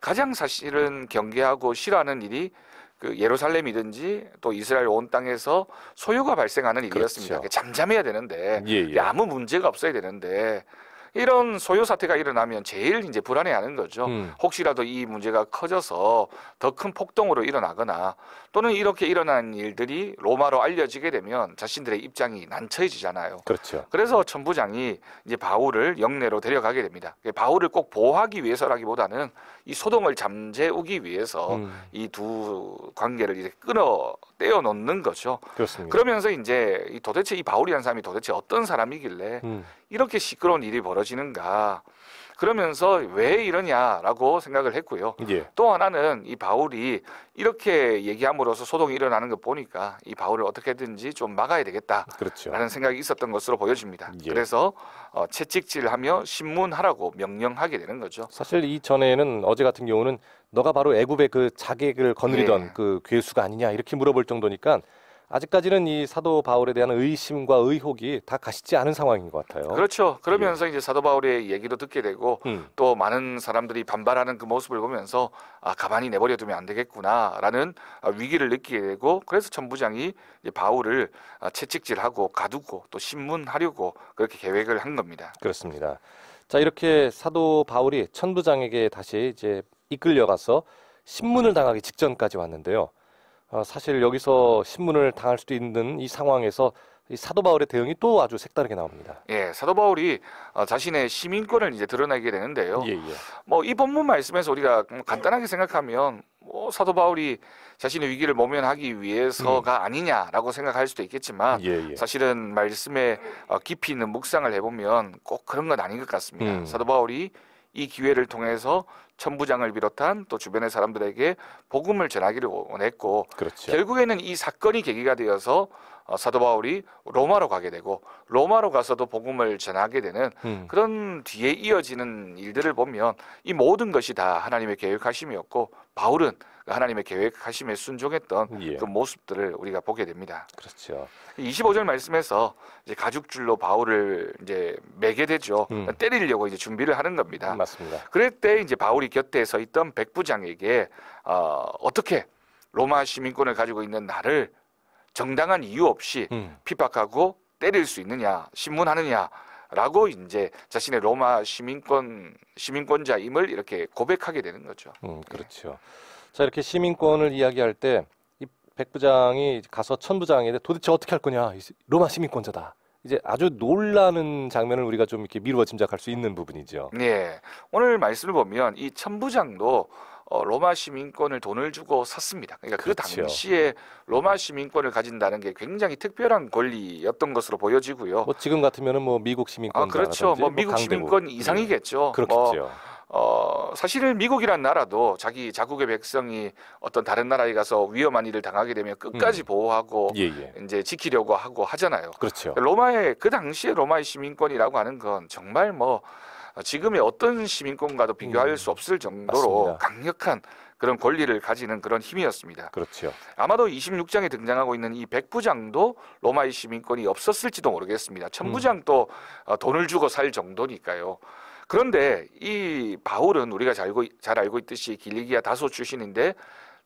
가장 사실은 경계하고 싫어하는 일이 그 예루살렘이든지 또 이스라엘 온 땅에서 소요가 발생하는 일이었습니다. 그렇죠. 잠잠해야 되는데 예. 아무 문제가 없어야 되는데 이런 소요 사태가 일어나면 제일 이제 불안해하는 거죠. 혹시라도 이 문제가 커져서 더 큰 폭동으로 일어나거나 또는 이렇게 일어난 일들이 로마로 알려지게 되면 자신들의 입장이 난처해지잖아요. 그렇죠. 그래서 천부장이 이제 바울을 영내로 데려가게 됩니다. 바울을 꼭 보호하기 위해서라기보다는 이 소동을 잠재우기 위해서 이 두 관계를 이제 떼어 놓는 거죠. 그렇습니다. 그러면서 이제 도대체 이 바울이라는 사람이 도대체 어떤 사람이길래 이렇게 시끄러운 일이 벌어지는가. 그러면서 왜 이러냐라고 생각을 했고요. 예. 또 하나는 이 바울이 이렇게 얘기함으로써 소동이 일어나는 것 보니까 이 바울을 어떻게든지 좀 막아야 되겠다라는 그렇죠. 생각이 있었던 것으로 보여집니다. 예. 그래서 채찍질하며 신문하라고 명령하게 되는 거죠. 사실 이 전에는 어제 같은 경우는 너가 바로 애굽의 그 자객을 거느리던 예. 그 괴수가 아니냐 이렇게 물어볼 정도니까 아직까지는 이 사도 바울에 대한 의심과 의혹이 다 가시지 않은 상황인 것 같아요. 그렇죠. 그러면서 이제 사도 바울의 얘기도 듣게 되고 음. 또 많은 사람들이 반발하는 그 모습을 보면서 가만히 내버려 두면 안 되겠구나라는 위기를 느끼게 되고 그래서 천부장이 이제 바울을 채찍질하고 가두고 또 신문하려고 그렇게 계획을 한 겁니다. 그렇습니다. 자, 이렇게 사도 바울이 천부장에게 다시 이제 이끌려가서 신문을 당하기 직전까지 왔는데요. 사실 여기서 신문을 당할 수도 있는 이 상황에서 이 사도 바울의 대응이 또 아주 색다르게 나옵니다. 예, 사도 바울이 자신의 시민권을 이제 드러내게 되는데요. 예. 이 본문 말씀에서 우리가 간단하게 생각하면 사도 바울이 자신의 위기를 모면하기 위해서가 아니냐라고 생각할 수도 있겠지만 예. 사실은 말씀에 깊이 있는 묵상을 해보면 꼭 그런 건 아닌 것 같습니다. 사도 바울이 이 기회를 통해서 천부장을 비롯한 또 주변의 사람들에게 복음을 전하기를 원했고 그렇죠. 결국에는 이 사건이 계기가 되어서 사도 바울이 로마로 가게 되고 로마로 가서도 복음을 전하게 되는 그런 뒤에 이어지는 일들을 보면 이 모든 것이 다 하나님의 계획하심이었고 바울은 하나님의 계획하심에 순종했던 예. 그 모습들을 우리가 보게 됩니다. 그렇죠. 25절 말씀에서 이제 가죽줄로 바울을 이제 매게 되죠. 때리려고 이제 준비를 하는 겁니다. 맞습니다. 그럴 때 이제 바울이 곁에 서 있던 백부장에게 어떻게 로마 시민권을 가지고 있는 나를 정당한 이유 없이 핍박하고 때릴 수 있느냐, 신문하느냐라고 이제 자신의 로마 시민권자임을 이렇게 고백하게 되는 거죠. 그렇죠. 자, 이렇게 시민권을 이야기할 때 이 백부장이 가서 천부장에게 도대체 어떻게 할 거냐, 로마 시민권자다. 이제 아주 놀라는 장면을 우리가 좀 이렇게 미루어 짐작할 수 있는 부분이죠. 네, 오늘 말씀을 보면 이 천부장도 로마 시민권을 돈을 주고 샀습니다. 그러니까 그 그렇죠. 당시에 로마 시민권을 가진다는 게 굉장히 특별한 권리였던 것으로 보여지고요. 뭐 지금 같으면은 뭐 미국 시민권, 그렇죠. 뭐 미국 시민권 이상이겠죠. 그렇겠죠. 사실은 미국이란 나라도 자기 자국의 백성이 어떤 다른 나라에 가서 위험한 일을 당하게 되면 끝까지 보호하고 예. 이제 지키려고 하고 하잖아요. 그렇죠. 그 당시에 로마의 시민권이라고 하는 건 정말 뭐 지금의 어떤 시민권과도 비교할 수 없을 정도로 맞습니다. 강력한 그런 권리를 가지는 그런 힘이었습니다. 그렇죠. 아마도 26장에 등장하고 있는 이 백부장도 로마의 시민권이 없었을지도 모르겠습니다. 천부장도 돈을 주고 살 정도니까요. 그런데 이 바울은 우리가 잘 알고 있듯이 길리기아 다소 출신인데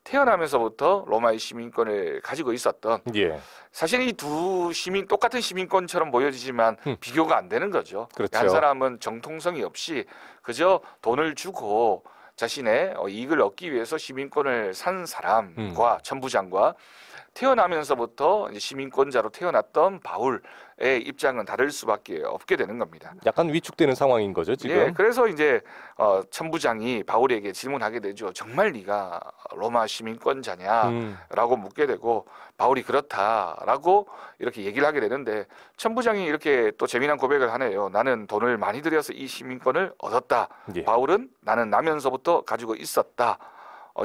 태어나면서부터 로마의 시민권을 가지고 있었던, 예. 사실 이 두 똑같은 시민권처럼 보여지지만 비교가 안 되는 거죠. 그렇죠. 한 사람은 정통성이 없이 그저 돈을 주고 자신의 이익을 얻기 위해서 시민권을 산 사람과 천부장과 태어나면서부터 이제 시민권자로 태어났던 바울의 입장은 다를 수밖에 없게 되는 겁니다. 약간 위축되는 상황인 거죠, 지금. 예, 그래서 이제 천부장이 바울에게 질문하게 되죠. 정말 네가 로마 시민권자냐라고 묻게 되고, 바울이 그렇다라고 이렇게 얘기를 하게 되는데, 천부장이 이렇게 또 재미난 고백을 하네요. 나는 돈을 많이 들여서 이 시민권을 얻었다. 예. 바울은 나는 나면서부터 가지고 있었다.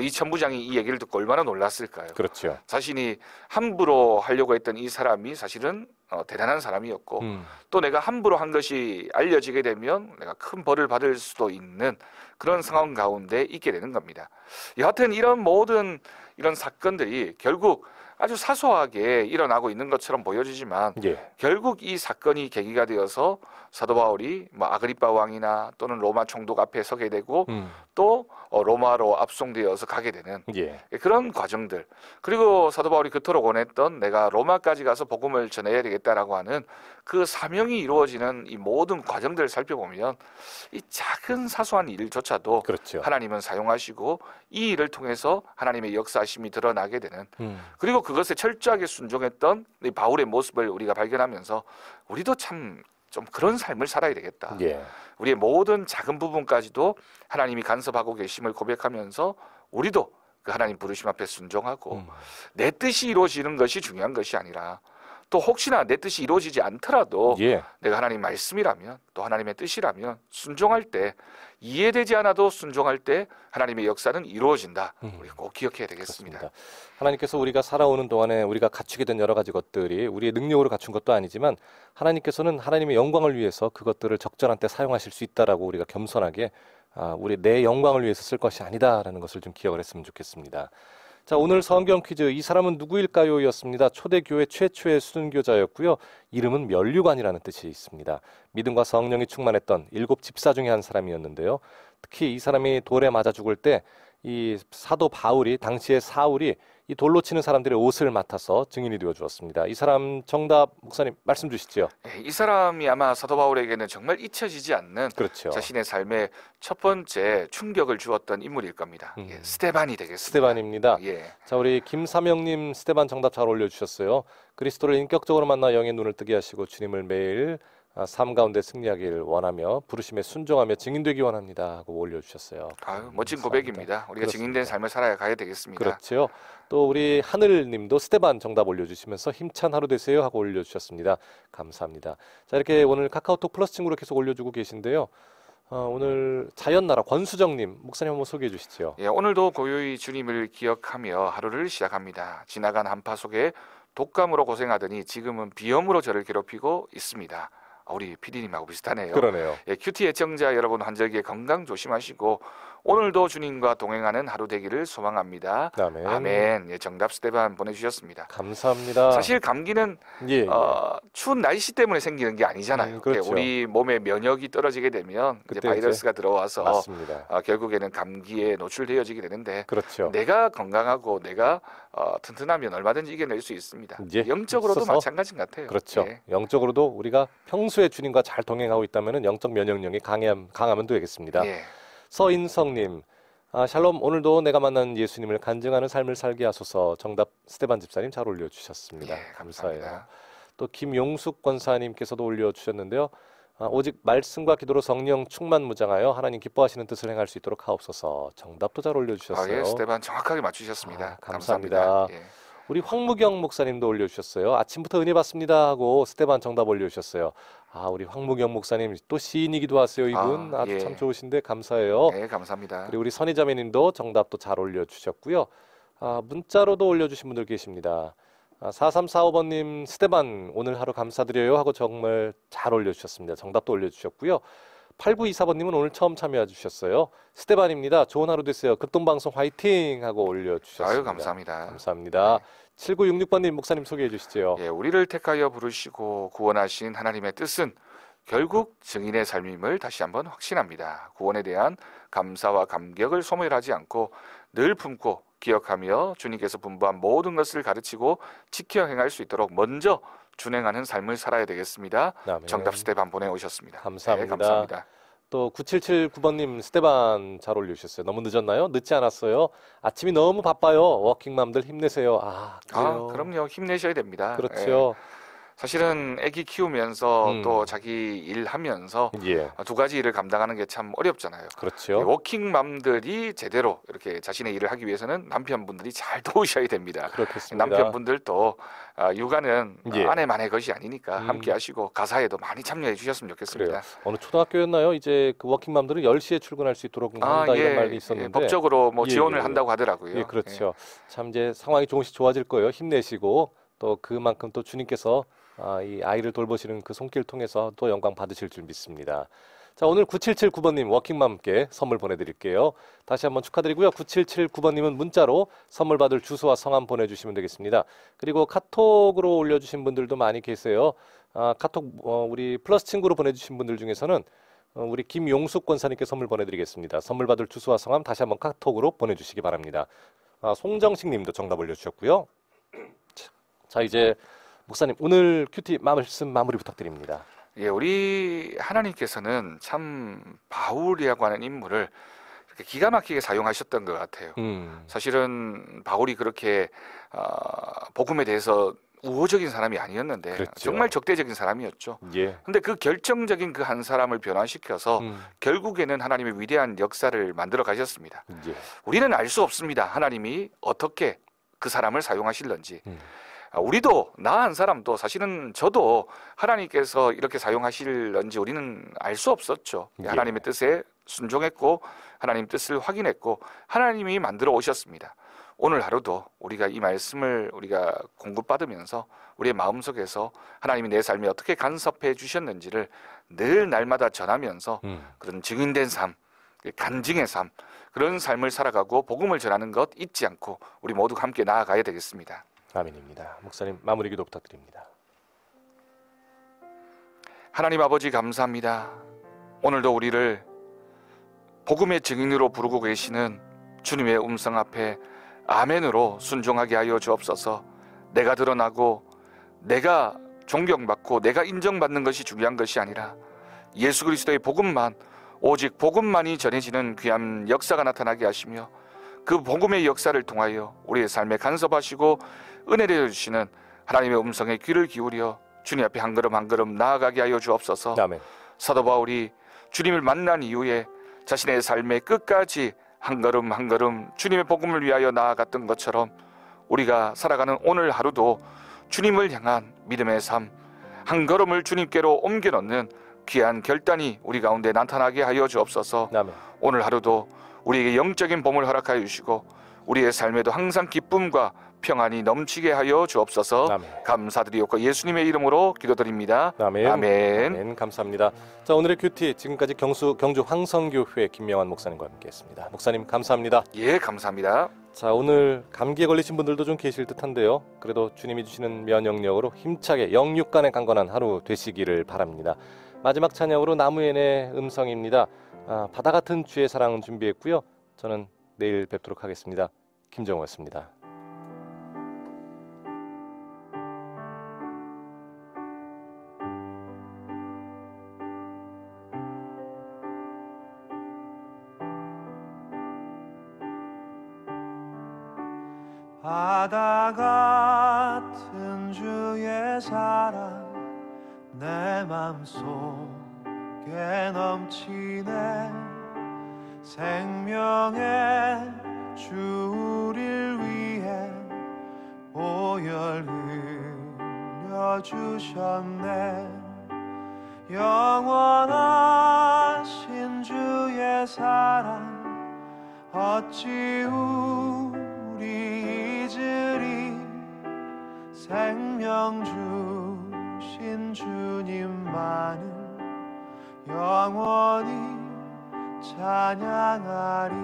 이 천부장이 이 얘기를 듣고 얼마나 놀랐을까요? 그렇죠. 자신이 함부로 하려고 했던 이 사람이 사실은 대단한 사람이었고, 또 내가 함부로 한 것이 알려지게 되면 내가 큰 벌을 받을 수도 있는 그런 상황 가운데 있게 되는 겁니다. 여하튼 이런 모든 이런 사건들이 결국 아주 사소하게 일어나고 있는 것처럼 보여지지만 예. 결국 이 사건이 계기가 되어서 사도 바울이 뭐 아그리빠 왕이나 또는 로마 총독 앞에 서게 되고 또 로마로 압송되어서 가게 되는 예. 그런 과정들, 그리고 사도 바울이 그토록 원했던 내가 로마까지 가서 복음을 전해야 되겠다라고 하는 그 사명이 이루어지는 이 모든 과정들을 살펴보면 이 작은 사소한 일조차도 그렇죠. 하나님은 사용하시고 이 일을 통해서 하나님의 역사심이 드러나게 되는, 그리고 그것에 철저하게 순종했던 이 바울의 모습을 우리가 발견하면서 우리도 참 좀 그런 삶을 살아야 되겠다. 예. 우리의 모든 작은 부분까지도 하나님이 간섭하고 계심을 고백하면서 우리도 그 하나님 부르심 앞에 순종하고 내 뜻이 이루어지는 것이 중요한 것이 아니라, 또 혹시나 내 뜻이 이루어지지 않더라도 예. 내가 하나님 말씀이라면, 또 하나님의 뜻이라면 순종할 때, 이해되지 않아도 순종할 때 하나님의 역사는 이루어진다. 우리 꼭 기억해야 되겠습니다. 그렇습니다. 하나님께서 우리가 살아오는 동안에 우리가 갖추게 된 여러 가지 것들이 우리의 능력으로 갖춘 것도 아니지만, 하나님께서는 하나님의 영광을 위해서 그것들을 적절한 때 사용하실 수 있다라고 우리가 겸손하게 우리 내 영광을 위해서 쓸 것이 아니다라는 것을 좀 기억을 했으면 좋겠습니다. 자, 오늘 성경 퀴즈, 이 사람은 누구일까요? 였습니다. 초대교회 최초의 순교자였고요. 이름은 면류관이라는 뜻이 있습니다. 믿음과 성령이 충만했던 7 집사 중에 한 사람이었는데요. 특히 이 사람이 돌에 맞아 죽을 때 이 사도 바울이, 당시에 사울이 이 돌로 치는 사람들의 옷을 맡아서 증인이 되어 주었습니다. 이 사람 정답 목사님 말씀 주시죠. 이 사람이 아마 사도 바울에게는 정말 잊혀지지 않는, 그렇죠. 자신의 삶의 첫 번째 충격을 주었던 인물일 겁니다. 스데반이 되겠습니다. 스데반입니다. 예. 자, 우리 김삼영님 스데반 정답 잘 올려주셨어요. 그리스도를 인격적으로 만나 영의 눈을 뜨게 하시고 주님을 매일 삶 가운데 승리하기를 원하며 부르심에 순종하며 증인되기 원합니다 하고 올려주셨어요. 멋진 감사합니다. 고백입니다. 우리가 그렇습니다. 증인된 삶을 살아야 가야 되겠습니다. 그렇죠. 또 우리 하늘님도 스데반 정답 올려주시면서 힘찬 하루 되세요 하고 올려주셨습니다. 감사합니다. 자, 이렇게 오늘 카카오톡 플러스 친구로 계속 올려주고 계신데요. 오늘 자연나라 권수정님 목사님 한번 소개해 주시죠. 예, 오늘도 고요히 주님을 기억하며 하루를 시작합니다. 지나간 한파 속에 독감으로 고생하더니 지금은 비염으로 저를 괴롭히고 있습니다. 우리 PD님하고 비슷하네요. 그러네요. 예, 큐티 애청자 여러분, 환절기에 건강 조심하시고 오늘도 주님과 동행하는 하루 되기를 소망합니다. 아멘. 아멘. 예, 정답 스테반 보내주셨습니다. 감사합니다. 사실 감기는 예, 추운 날씨 때문에 생기는 게 아니잖아요. 그렇죠. 우리 몸의 면역이 떨어지게 되면 이제 그때 바이러스가 들어와서 맞습니다. 결국에는 감기에 노출되어지게 되는데 그렇죠. 내가 건강하고 내가 튼튼하면 얼마든지 이겨낼 수 있습니다. 예, 영적으로도 있어서 마찬가지인 것 같아요. 그렇죠. 예. 영적으로도 우리가 평소에 주님과 잘 동행하고 있다면 영적 면역력이 강하면 되겠습니다. 예. 서인성님, 샬롬, 오늘도 내가 만난 예수님을 간증하는 삶을 살게 하소서. 정답 스테반 집사님 잘 올려주셨습니다. 예, 감사해요. 감사합니다. 또 김용숙 권사님께서도 올려주셨는데요. 오직 말씀과 기도로 성령 충만 무장하여 하나님 기뻐하시는 뜻을 행할 수 있도록 하옵소서. 정답도 잘 올려주셨어요. 예, 스테반 정확하게 맞추셨습니다. 감사합니다. 예. 우리 황무경 목사님도 올려주셨어요. 아침부터 은혜 받습니다 하고 스테반 정답 올려주셨어요. 우리 황무경 목사님 또 시인이기도 하세요. 이분 아주 예. 참 좋으신데 감사해요. 네, 감사합니다. 그리고 우리 선희자매님도 정답도 잘 올려주셨고요. 문자로도 올려주신 분들 계십니다. 4345번님 스테반 오늘 하루 감사드려요 하고 정말 잘 올려주셨습니다. 정답도 올려주셨고요. 8924번님은 오늘 처음 참여해 주셨어요. 스테반입니다. 좋은 하루 되세요. 극동방송 화이팅 하고 올려주셨습니다. 아유, 감사합니다. 감사합니다. 7966번님 목사님 소개해 주시죠. 예, 우리를 택하여 부르시고 구원하신 하나님의 뜻은 결국 증인의 삶임을 다시 한번 확신합니다. 구원에 대한 감사와 감격을 소멸하지 않고 늘 품고 기억하며 주님께서 분부한 모든 것을 가르치고 지켜 행할 수 있도록 먼저 준행하는 삶을 살아야 되겠습니다. 아멘. 정답 스테반 보내오셨습니다. 감사합니다. 네, 감사합니다. 또 9779번님 스테반 잘 올려주셨어요. 너무 늦었나요? 늦지 않았어요. 아침이 너무 바빠요. 워킹맘들 힘내세요. 그래요. 그럼요. 힘내셔야 됩니다. 그렇죠. 예. 사실은 아기 키우면서 음. 또 자기 일하면서 예, 두 가지 일을 감당하는 게 참 어렵잖아요. 그렇죠. 워킹맘들이 제대로 이렇게 자신의 일을 하기 위해서는 남편분들이 잘 도우셔야 됩니다. 그렇겠습니다. 남편분들도 육아는 예. 아내만의 것이 아니니까 음. 함께 하시고 가사에도 많이 참여해 주셨으면 좋겠습니다. 어느 초등학교였나요? 이제 그 워킹맘들은 10시에 출근할 수 있도록 한다 이런 말이 있었는데 법적으로 뭐 예, 지원을 예. 한다고 하더라고요. 예, 그렇죠. 참 이제 상황이 조금씩 좋아질 거예요. 힘내시고 또 그만큼 또 주님께서 이 아이를 돌보시는 그 손길 통해서 또 영광 받으실 줄 믿습니다. 자, 오늘 9779번님 워킹맘께 선물 보내드릴게요. 다시 한번 축하드리고요. 9779번님은 문자로 선물 받을 주소와 성함 보내주시면 되겠습니다. 그리고 카톡으로 올려주신 분들도 많이 계세요. 카톡 우리 플러스 친구로 보내주신 분들 중에서는 우리 김용숙 권사님께 선물 보내드리겠습니다. 선물 받을 주소와 성함 다시 한번 카톡으로 보내주시기 바랍니다. 송정식님도 정답 올려주셨고요. 자, 이제 목사님 오늘 큐티 말씀 마무리 부탁드립니다. 예, 우리 하나님께서는 참 바울이라고 하는 인물을 이렇게 기가 막히게 사용하셨던 것 같아요. 사실은 바울이 그렇게 복음에 대해서 우호적인 사람이 아니었는데 그랬죠. 정말 적대적인 사람이었죠. 예. 근데 그 결정적인 그 한 사람을 변화시켜서 결국에는 하나님의 위대한 역사를 만들어 가셨습니다. 예. 우리는 알 수 없습니다. 하나님이 어떻게 그 사람을 사용하실런지. 우리도 나 한 사람도 사실은 저도 하나님께서 이렇게 사용하실런지 우리는 알 수 없었죠. 예. 하나님의 뜻에 순종했고 하나님 뜻을 확인했고 하나님이 만들어 오셨습니다. 오늘 하루도 우리가 이 말씀을 우리가 공급받으면서 우리의 마음속에서 하나님이 내 삶에 어떻게 간섭해 주셨는지를 늘 날마다 전하면서 그런 증인된 삶, 간증의 삶, 그런 삶을 살아가고 복음을 전하는 것 잊지 않고 우리 모두 함께 나아가야 되겠습니다. 아멘입니다. 목사님 마무리 기도 부탁드립니다. 하나님 아버지 감사합니다. 오늘도 우리를 복음의 증인으로 부르고 계시는 주님의 음성 앞에 아멘으로 순종하게 하여 주옵소서. 내가 드러나고 내가 존경받고 내가 인정받는 것이 중요한 것이 아니라 예수 그리스도의 복음만, 오직 복음만이 전해지는 귀한 역사가 나타나게 하시며 그 복음의 역사를 통하여 우리의 삶에 간섭하시고 은혜를 주시는 하나님의 음성에 귀를 기울여 주님 앞에 한 걸음 한 걸음 나아가게 하여 주옵소서. 아멘. 사도 바울이 주님을 만난 이후에 자신의 삶의 끝까지 한 걸음 한 걸음 주님의 복음을 위하여 나아갔던 것처럼 우리가 살아가는 오늘 하루도 주님을 향한 믿음의 삶, 한 걸음을 주님께로 옮겨 놓는 귀한 결단이 우리 가운데 나타나게 하여 주옵소서. 아멘. 오늘 하루도 우리에게 영적인 봄을 허락하여 주시고 우리의 삶에도 항상 기쁨과 평안이 넘치게 하여 주옵소서. 아멘. 감사드리옵고 예수님의 이름으로 기도드립니다. 아멘. 아멘. 아멘. 감사합니다. 자, 오늘의 큐티 지금까지 경주 황성교회 김명환 목사님과 함께했습니다. 목사님 감사합니다. 예, 감사합니다. 자, 오늘 감기에 걸리신 분들도 좀 계실 듯한데요. 그래도 주님이 주시는 면역력으로 힘차게 영육간에 강건한 하루 되시기를 바랍니다. 마지막 찬양으로 나무엔의 음성입니다. 바다 같은 주의 사랑 준비했고요. 저는 내일 뵙도록 하겠습니다. 김정호였습니다. 바다 같은 주의 사랑 내 맘속에 넘치네. 생명의 주 우릴 위해 보혈 흘려주셨네. 영원하신 주의 사랑 어찌 우리 잊으리. 생명 주신 주님만을 영원히 찬양하리.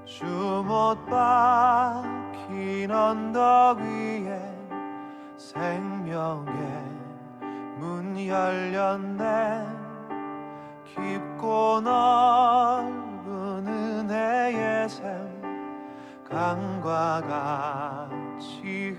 주 못 박힌 언덕 위에 생명의 문 열렸네. 깊고 넓은 은혜의 샘 강과 같이